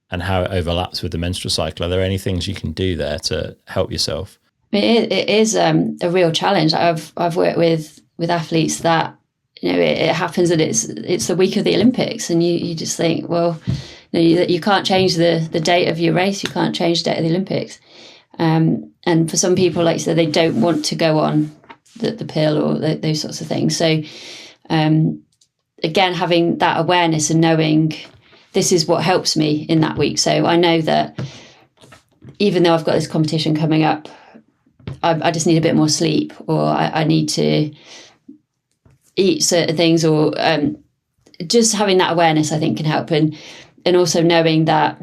and how it overlaps with the menstrual cycle? Are there any things you can do there to help yourself? It is a real challenge. I've worked with athletes that, you know, it happens that it's the week of the Olympics, and you just think, well, you can't change the date of your race, you can't change the date of the Olympics. And for some people, like I said, they don't want to go on the pill or those sorts of things. So again, having that awareness and knowing this is what helps me in that week. So I know that even though I've got this competition coming up, I just need a bit more sleep, or I need to eat certain things, or just having that awareness, I think, can help. And also knowing that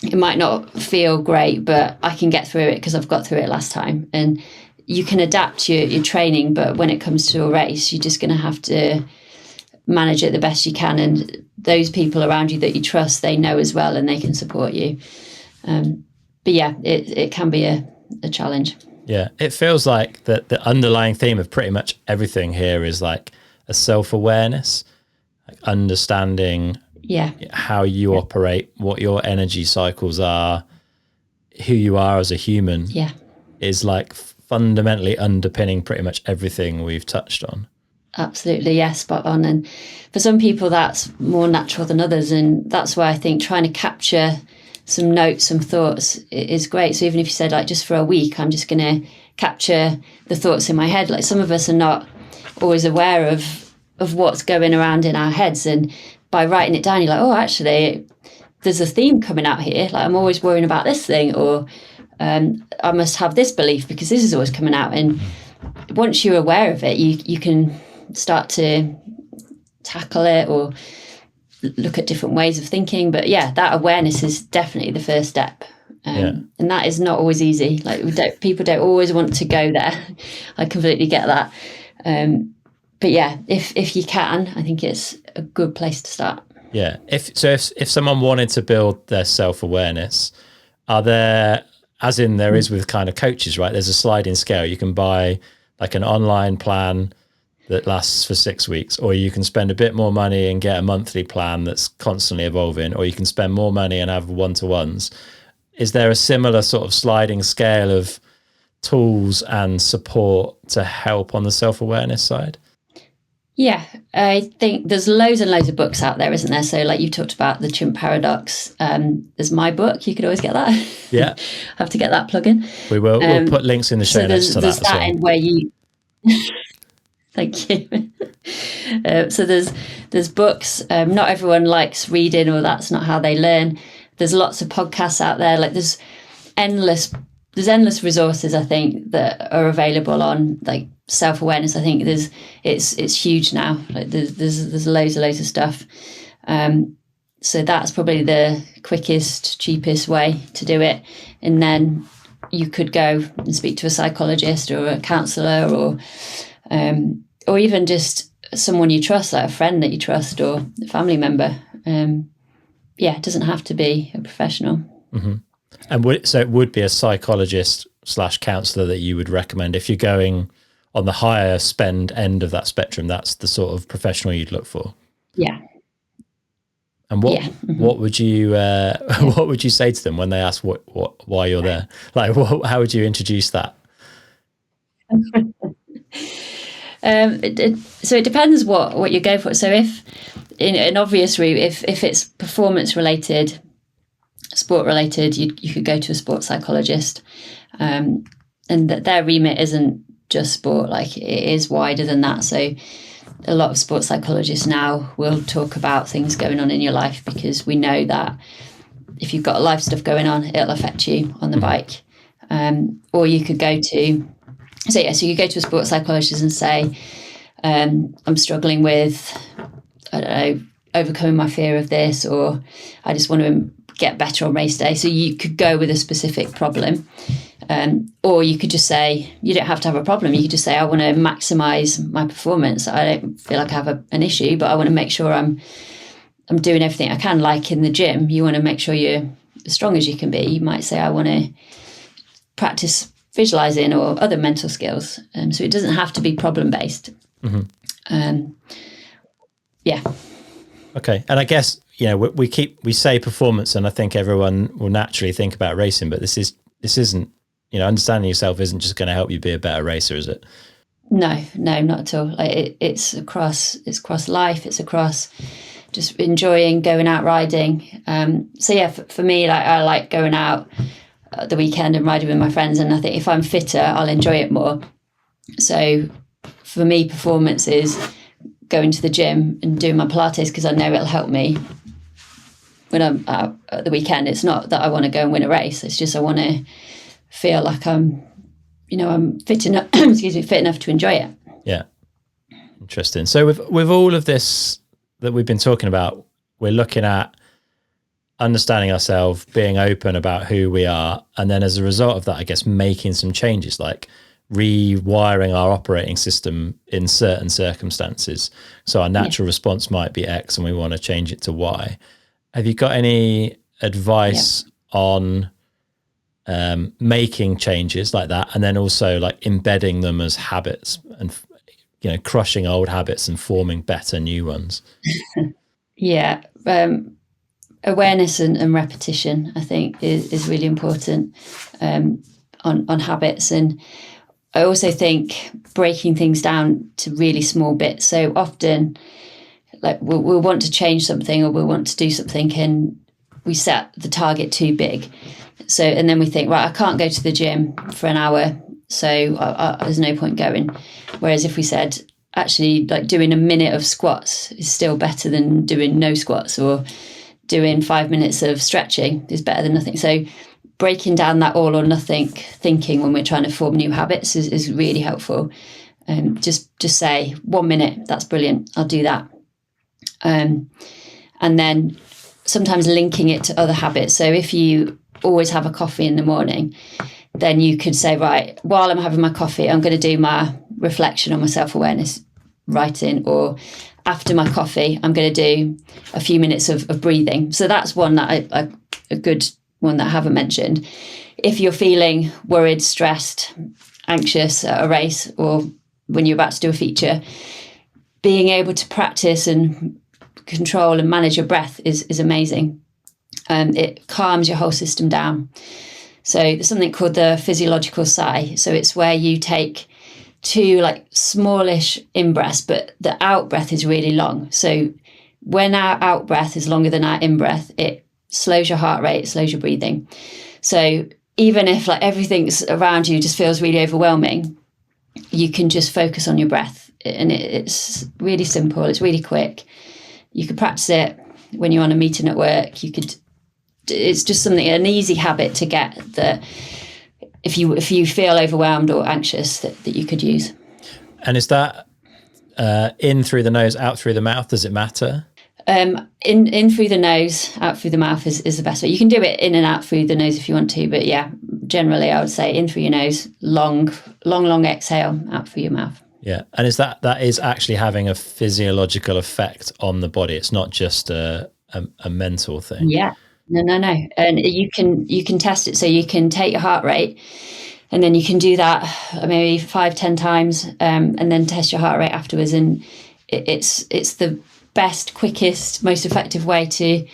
it might not feel great, but I can get through it because I've got through it last time. And you can adapt your training, but when it comes to a race, you're just going to have to manage it the best you can. And those people around you that you trust, they know as well, and they can support you. But yeah, it can be a challenge. Yeah, it feels like that the underlying theme of pretty much everything here is like a self-awareness, like understanding how you operate, what your energy cycles are, who you are as a human is like fundamentally underpinning pretty much everything we've touched on. Absolutely, yes, spot on. And for some people that's more natural than others, and that's why I think trying to capture some notes, some thoughts is great. So even if you said like just for a week, I'm just going to capture the thoughts in my head. Like some of us are not always aware of what's going around in our heads, and by writing it down, you're like, oh, actually, there's a theme coming out here. Like I'm always worrying about this thing, or I must have this belief because this is always coming out. And once you're aware of it, you can start to tackle it or look at different ways of thinking. But yeah, that awareness is definitely the first step. And that is not always easy. Like people don't always want to go there. I completely get that. But yeah, if you can, I think it's a good place to start. Yeah. If someone wanted to build their self-awareness, are there, as in there is with kind of coaches, right? There's a sliding scale. You can buy like an online plan that lasts for 6 weeks, or you can spend a bit more money and get a monthly plan that's constantly evolving, or you can spend more money and have one-to-ones. Is there a similar sort of sliding scale of tools and support to help on the self-awareness side? Yeah, I think there's loads and loads of books out there, isn't there? So like you talked about the chimp paradox. There's my book. You could always get that. Yeah. Have to get that plug in. We will. We'll put links in the show notes to that. There's that in where you... Thank you. So there's books. Not everyone likes reading, or that's not how they learn. There's lots of podcasts out there. Like there's endless resources, I think, that are available on like self-awareness. I think it's huge now. Like there's loads of stuff. So that's probably the quickest, cheapest way to do it. And then you could go and speak to a psychologist or a counsellor, or even just someone you trust, like a friend that you trust or a family member. It doesn't have to be a professional. Mm-hmm. And so it would be a psychologist / counsellor that you would recommend if you're going on the higher spend end of that spectrum. That's the sort of professional you'd look for. Yeah. And what would you what would you say to them when they ask why you're there? Like how would you introduce that? So it depends what you go for. So if in an obvious route, if it's performance related, sport related, you could go to a sports psychologist, and that their remit isn't just sport. Like it is wider than that. So a lot of sports psychologists now will talk about things going on in your life, because we know that if you've got a life stuff going on, it'll affect you on the bike. Or you could go to So you go to a sports psychologist and say, I'm struggling with, I don't know, overcoming my fear of this, or I just want to get better on race day. So you could go with a specific problem. Or you could just say, you don't have to have a problem. You could just say, I want to maximize my performance. I don't feel like I have an issue, but I want to make sure I'm doing everything I can. Like in the gym, you want to make sure you're as strong as you can be. You might say, I want to practice visualizing or other mental skills. So it doesn't have to be problem-based. Mm-hmm. Yeah. Okay. And I guess, we say performance, and I think everyone will naturally think about racing, but this isn't, understanding yourself isn't just going to help you be a better racer, is it? No, not at all. Like it's across life. It's across just enjoying going out riding. For me, like I like going out at the weekend and riding with my friends, and I think if I'm fitter, I'll enjoy it more. So for me, performance is going to the gym and doing my Pilates, because I know it'll help me when I'm out at the weekend. It's not that I want to go and win a race. It's just I want to feel like I'm fit enough. fit enough to enjoy it. Yeah, interesting. So with all of this that we've been talking about, we're looking at understanding ourselves, being open about who we are, and then as a result of that, I guess making some changes, like rewiring our operating system in certain circumstances. So our natural response might be X and we want to change it to Y. Have you got any advice on making changes like that, and then also like embedding them as habits and, you know, crushing old habits and forming better new ones? Yeah. Awareness and repetition, I think, is really important on habits. And I also think breaking things down to really small bits. So often, like we'll want to change something or we'll want to do something, and we set the target too big. So, and then we think, right, I can't go to the gym for an hour, so there's no point going. Whereas if we said, actually, like doing a minute of squats is still better than doing no squats, or doing 5 minutes of stretching is better than nothing. So breaking down that all or nothing thinking when we're trying to form new habits is really helpful. Just say 1 minute, that's brilliant, I'll do that. And then sometimes linking it to other habits. So if you always have a coffee in the morning, then you could say, right, while I'm having my coffee, I'm going to do my reflection on my self-awareness writing, or after my coffee, I'm going to do a few minutes of breathing. So that's one that a good one that I haven't mentioned. If you're feeling worried, stressed, anxious at a race, or when you're about to do a feature, being able to practice and control and manage your breath is amazing. It calms your whole system down. So there's something called the physiological sigh. So it's where you take 2 like smallish in-breaths, but the out-breath is really long. So when our out-breath is longer than our in-breath, it slows your heart rate, it slows your breathing. So even if like everything's around you just feels really overwhelming, you can just focus on your breath. And it's really simple, it's really quick. You could practice it when you're on a meeting at work. It's just something, an easy habit to get, that if you feel overwhelmed or anxious, that you could use. And is that in through the nose, out through the mouth? Does it matter? In through the nose, out through the mouth is the best way. You can do it in and out through the nose if you want to, but yeah, generally I would say in through your nose, long exhale, out through your mouth. Yeah, and is that is actually having a physiological effect on the body? It's not just a mental thing. Yeah. No. And you can test it. So you can take your heart rate, and then you can do that maybe 5-10 times, and then test your heart rate afterwards. And it's the best, quickest, most effective way to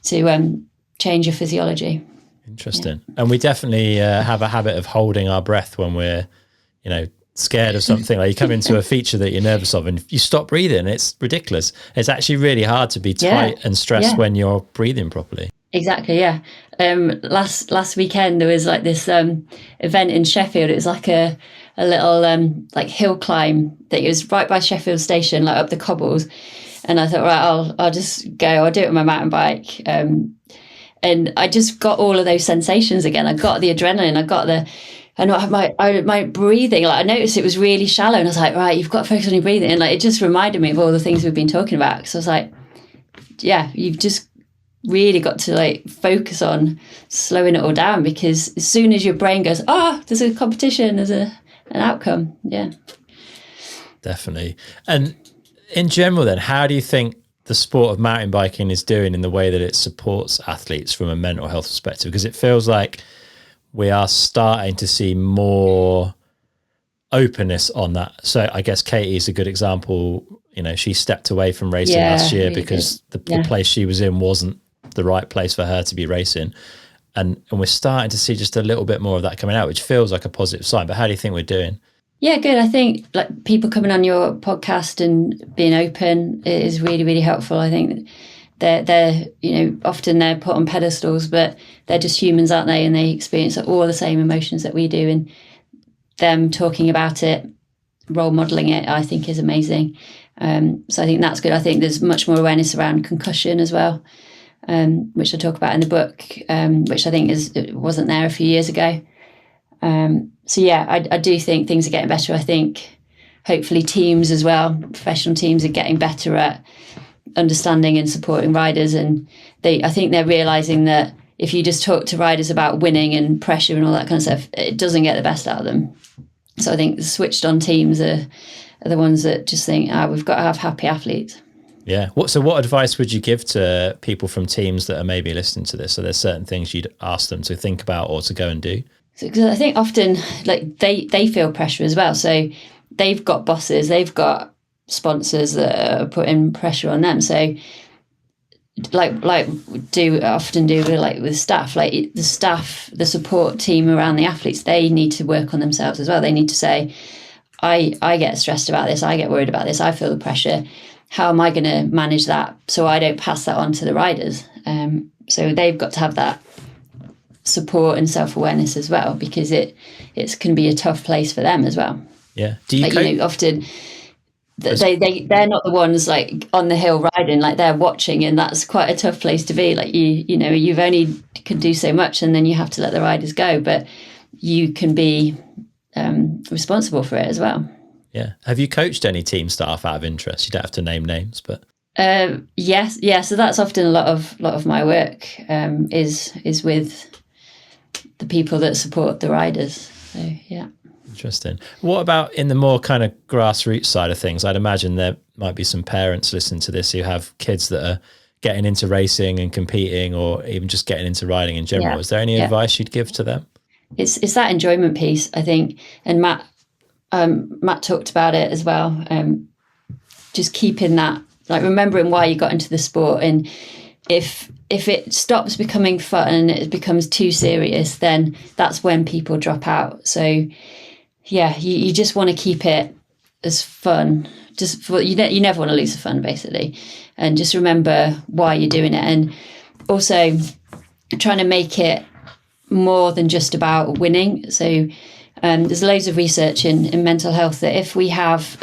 change your physiology. Interesting. Yeah. And we definitely have a habit of holding our breath when we're, you know, scared of something. Like you come into a feature that you're nervous of and you stop breathing. It's ridiculous. It's actually really hard to be tight and stressed when you're breathing properly. Exactly, yeah. Last weekend there was like this event in Sheffield. It was like a little like hill climb that was right by Sheffield Station, like up the cobbles. And I thought, right, I'll just go. I'll do it on my mountain bike. And I just got all of those sensations again. I got the adrenaline. I got my breathing. Like I noticed it was really shallow, and I was like, right, you've got to focus on your breathing. And like it just reminded me of all the things we've been talking about. So I was like, yeah, you've just really got to like focus on slowing it all down, because as soon as your brain goes, there's a competition, there's an outcome. Yeah, definitely. And in general then, how do you think the sport of mountain biking is doing in the way that it supports athletes from a mental health perspective? Because it feels like we are starting to see more openness on that. So I guess Katie is a good example. You know, she stepped away from racing last year really because the place she was in wasn't the right place for her to be racing. And we're starting to see just a little bit more of that coming out, which feels like a positive sign. But how do you think we're doing? Yeah, good. I think like people coming on your podcast and being open is really, really helpful. I think they're you know, often they're put on pedestals, but they're just humans, aren't they? And they experience all the same emotions that we do. And them talking about it, role modeling it, I think is amazing. So I think that's good. I think there's much more awareness around concussion as well, which I talk about in the book, which I think wasn't there a few years ago. So yeah, I do think things are getting better. I think hopefully teams as well, professional teams are getting better at understanding and supporting riders. And I think they're realizing that if you just talk to riders about winning and pressure and all that kind of stuff, it doesn't get the best out of them. So I think the switched on teams are the ones that just think, we've got to have happy athletes. Yeah. What advice would you give to people from teams that are maybe listening to this? So there's certain things you'd ask them to think about or to go and do? Because I think often like they feel pressure as well. So they've got bosses, they've got sponsors that are putting pressure on them. So often do with staff, like the staff, the support team around the athletes, they need to work on themselves as well. They need to say, I get stressed about this, I get worried about this, I feel the pressure. How am I going to manage that so I don't pass that on to the riders? So they've got to have that support and self-awareness as well, because it can be a tough place for them as well. Yeah. Do you often they're not the ones like on the hill riding, like they're watching, and that's quite a tough place to be. Like you've only can do so much, and then you have to let the riders go, but you can be responsible for it as well. Yeah. Have you coached any team staff out of interest? You don't have to name names, but yes. So that's often a lot of my work is with the people that support the riders. So yeah. Interesting. What about in the more kind of grassroots side of things? I'd imagine there might be some parents listening to this who have kids that are getting into racing and competing, or even just getting into riding in general. Is there any advice you'd give to them? It's that enjoyment piece, I think, and Matt talked about it as well. Just keeping that, like remembering why you got into the sport, and if it stops becoming fun and it becomes too serious, then that's when people drop out. So yeah, you just want to keep it as fun. You never want to lose the fun, basically, and just remember why you're doing it, and also trying to make it more than just about winning. So there's loads of research in mental health that if we have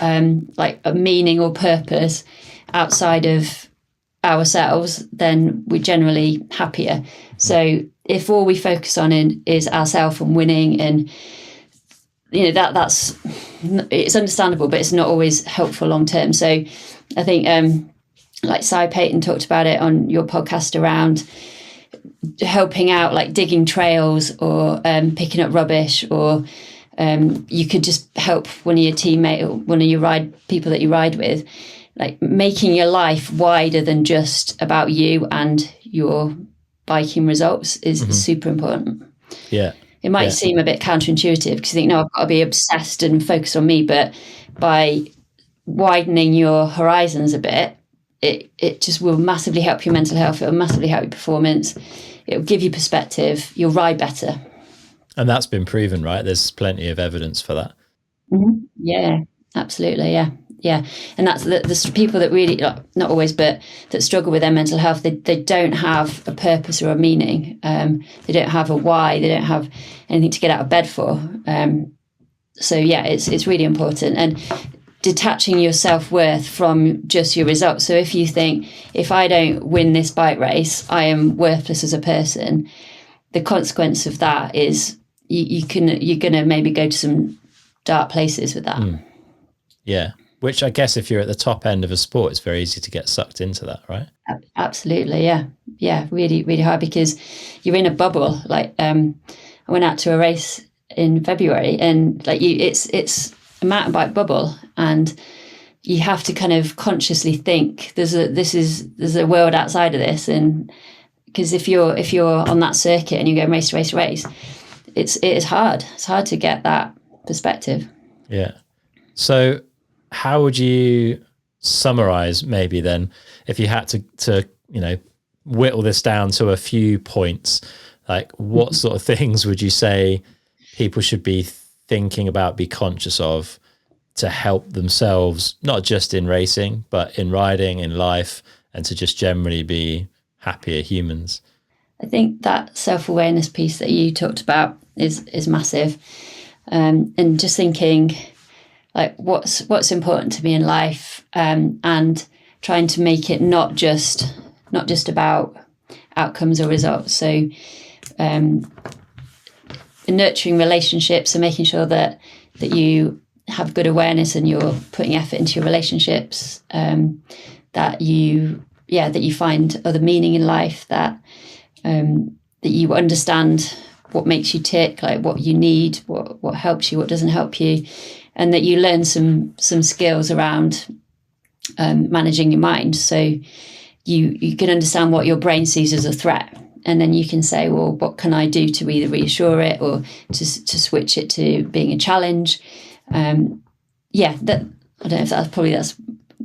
like a meaning or purpose outside of ourselves, then we're generally happier. So if all we focus on is ourselves and winning, and that's it's understandable, but it's not always helpful long term. So I think like Cy Payton talked about it on your podcast around helping out, like digging trails or picking up rubbish, or you could just help one of your teammates or one of your people that you ride with, like making your life wider than just about you and your biking results is super important. Yeah. It might seem a bit counterintuitive because you think, no, I've got to be obsessed and focused on me, but by widening your horizons a bit, it just will massively help your mental health. It will massively help your performance. It will give you perspective. You'll ride better. And that's been proven, right? There's plenty of evidence for that. Mm-hmm. Yeah, absolutely. Yeah. And that's the people that really, not always, but that struggle with their mental health. They don't have a purpose or a meaning. They don't have a why. They don't have anything to get out of bed for. So yeah, it's really important. And detaching your self-worth from just your results. So if you think, if I don't win this bike race, I am worthless as a person, the consequence of that is you're going to maybe go to some dark places with that. Yeah. Which I guess if you're at the top end of a sport, it's very easy to get sucked into that, right? Absolutely. Yeah. Really, really hard because you're in a bubble. Like I went out to a race in February, and like it's a mountain bike bubble, and you have to kind of consciously think there's a world outside of this. And because if you're on that circuit and you go race, it is hard. It's hard to get that perspective. Yeah. So how would you summarize, maybe then, if you had to whittle this down to a few points, like what sort of things would you say people should be thinking about, be conscious of, to help themselves, not just in racing, but in riding, in life, and to just generally be happier humans? I think that self-awareness piece that you talked about is massive. And just thinking, like, what's important to me in life, and trying to make it not just about outcomes or results. So nurturing relationships and making sure that you have good awareness and you're putting effort into your relationships, that you find other meaning in life, that you understand what makes you tick, like what you need, what helps you, what doesn't help you, and that you learn some skills around managing your mind. So you can understand what your brain sees as a threat. And then you can say, well, what can I do to either reassure it or to switch it to being a challenge? That I don't know if that's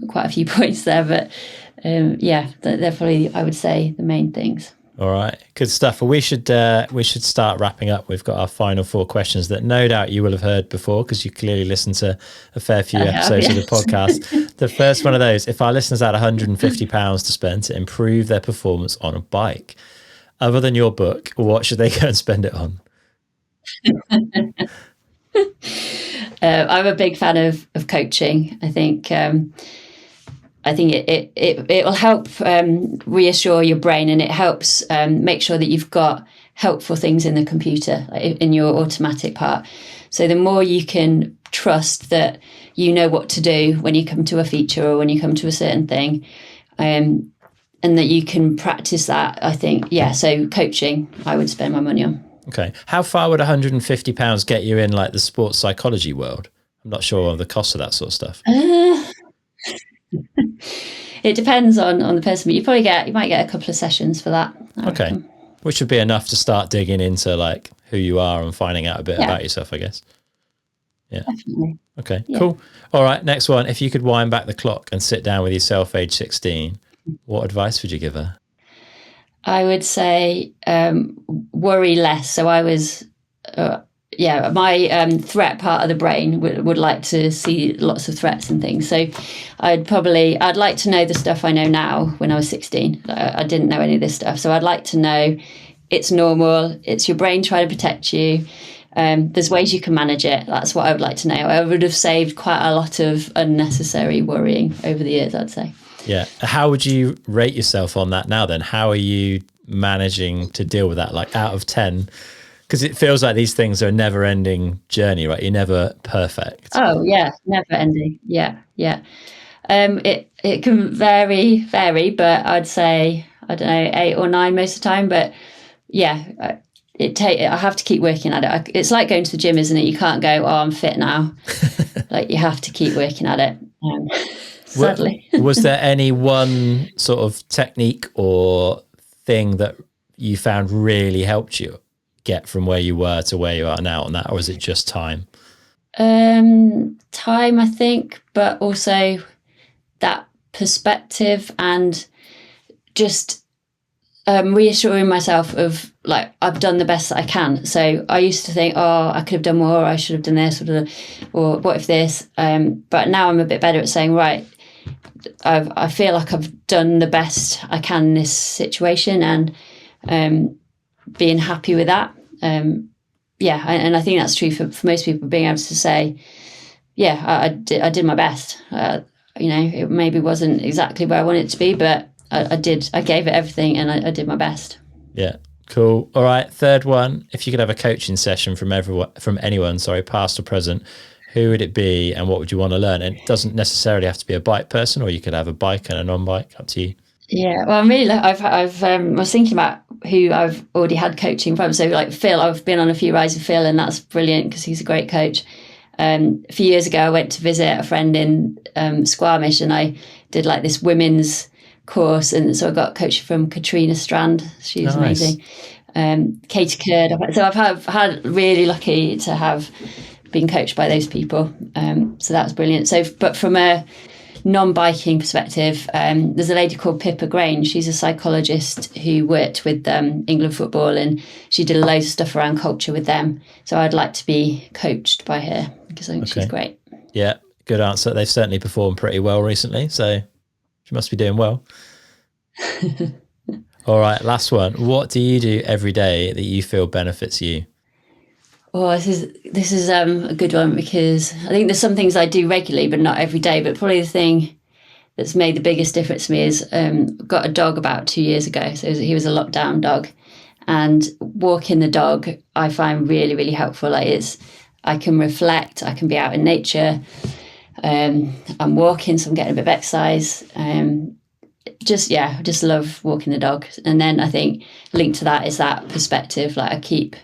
quite a few points there, but they're probably, I would say, the main things. All right, good stuff. Well, we should start wrapping up. We've got our final 4 questions that no doubt you will have heard before because you clearly listened to a fair few episodes of the podcast. The first one of those: if our listeners had £150 to spend to improve their performance on a bike, other than your book, what should they go and spend it on? I'm a big fan of coaching. I think it will help reassure your brain, and it helps make sure that you've got helpful things in the computer, like in your automatic part. So the more you can trust that you know what to do when you come to a feature or when you come to a certain thing, and that you can practice that, I think, so coaching, I would spend my money on. Okay. How far would £150 get you in like the sports psychology world? I'm not sure of the cost of that sort of stuff. It depends on the person, but you might get a couple of sessions for that. Okay. Which would be enough to start digging into like who you are and finding out a bit about yourself, I guess. Yeah. Definitely. Okay, cool. All right, next one. If you could wind back the clock and sit down with yourself age 16, what advice would you give her? I would say worry less. So I was, my threat part of the brain would like to see lots of threats and things. So I'd like to know the stuff I know now when I was 16. I didn't know any of this stuff. So I'd like to know it's normal. It's your brain trying to protect you. There's ways you can manage it. That's what I would like to know. I would have saved quite a lot of unnecessary worrying over the years, I'd say. Yeah. How would you rate yourself on that now then? How are you managing to deal with that? Like out of 10, because it feels like these things are a never ending journey, right? You're never perfect. Oh yeah. Never ending. Yeah. Yeah. It can vary, but I'd say, I don't know, 8 or 9 most of the time, but yeah, I have to keep working at it. It's like going to the gym, isn't it? You can't go, oh, I'm fit now. Like you have to keep working at it. Sadly. Was there any one sort of technique or thing that you found really helped you get from where you were to where you are now on that, or was it just time? Time, I think, but also that perspective and just reassuring myself of like I've done the best that I can. So I used to think, oh, I could have done more, I should have done this, or what if this? But now I'm a bit better at saying, right, I feel like I've done the best I can in this situation, and being happy with that. And I think that's true for most people, being able to say, yeah, I did my best. It maybe wasn't exactly where I wanted it to be, but I gave it everything, and I did my best. Yeah. Cool. All right. Third one. If you could have a coaching session from anyone, past or present, who would it be and what would you want to learn? And it doesn't necessarily have to be a bike person, or you could have a bike and a non-bike, up to you. Yeah, well, I'm really, I was thinking about who I've already had coaching from. So like Phil, I've been on a few rides with Phil, and that's brilliant because he's a great coach. A few years ago, I went to visit a friend in Squamish, and I did like this women's course, and so I got coaching from Katrina Strand. She's amazing. Katie Curd. So I've had really lucky to have been coached by those people. So that's brilliant. So, but from a non-biking perspective, there's a lady called Pippa Grange. She's a psychologist who worked with England football, and she did loads of stuff around culture with them. So I'd like to be coached by her because I think she's great. Yeah, good answer. They've certainly performed pretty well recently, so she must be doing well. All right, last one. What do you do every day that you feel benefits you? Oh, this is a good one, because I think there's some things I do regularly, but not every day. But probably the thing that's made the biggest difference to me is got a dog about 2 years ago. So he was a lockdown dog, and walking the dog I find really, really helpful. Like I can reflect, I can be out in nature. I'm walking, so I'm getting a bit of exercise. Just love walking the dog. And then I think linked to that is that perspective. Like I keep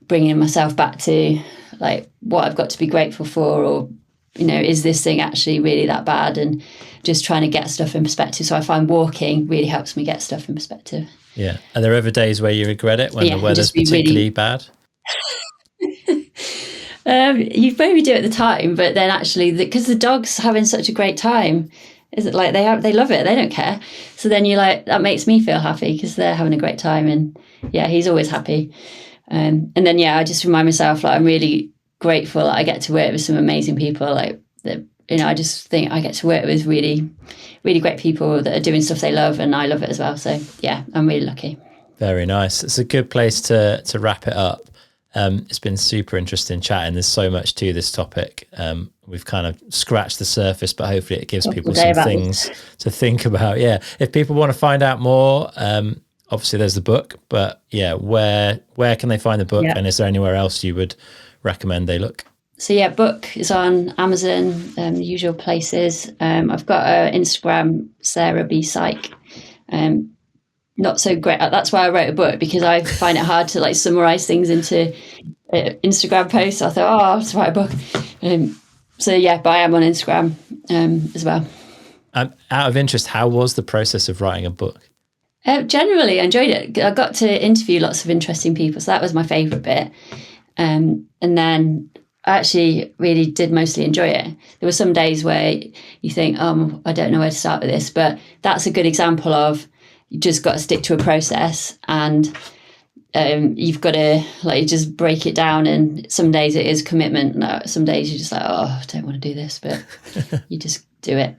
bringing myself back to like what I've got to be grateful for, or is this thing actually really that bad? And just trying to get stuff in perspective. So I find walking really helps me get stuff in perspective. Yeah. Are there ever days where you regret it when the weather's particularly bad? You maybe do at the time, but then actually, because the dog's having such a great time, is it like they love it, they don't care. So then you're like, that makes me feel happy because they're having a great time, and yeah, he's always happy. And then I just remind myself, like, I'm really grateful that I get to work with some amazing people. Like, that, I just think I get to work with really, really great people that are doing stuff they love, and I love it as well. So yeah, I'm really lucky. Very nice. It's a good place to wrap it up. It's been super interesting chatting. There's so much to this topic. We've kind of scratched the surface, but hopefully it gives people some things to think about. Yeah. If people want to find out more, obviously there's the book, but yeah, where can they find the book? Yeah. And is there anywhere else you would recommend they look? So yeah, book is on Amazon, the usual places. I've got an Instagram, Sarah B Psych. Not so great. That's why I wrote a book, because I find it hard to like summarize things into Instagram posts. I thought, I'll just write a book. So yeah, but I am on Instagram as well. Out of interest, how was the process of writing a book? Generally, I enjoyed it. I got to interview lots of interesting people, so that was my favourite bit. And then I actually really did mostly enjoy it. There were some days where you think, I don't know where to start with this, but that's a good example of you just got to stick to a process, and you've got to like just break it down. And some days it is commitment. No, some days you're just like, I don't want to do this, but you just do it.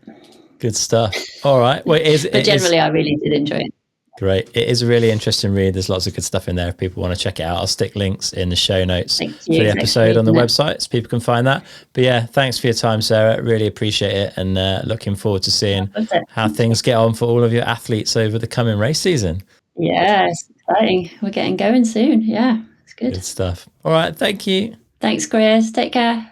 Good stuff. All right. Well, but generally, I really did enjoy it. Great. It is a really interesting read. There's lots of good stuff in there if people want to check it out. I'll stick links in the show notes for the episode on the website so people can find that. But yeah, thanks for your time, Sarah. Really appreciate it, and looking forward to seeing how things get on for all of your athletes over the coming race season. Yeah, it's exciting. We're getting going soon. Yeah, it's good. Good stuff. All right. Thank you. Thanks, Chris. Take care.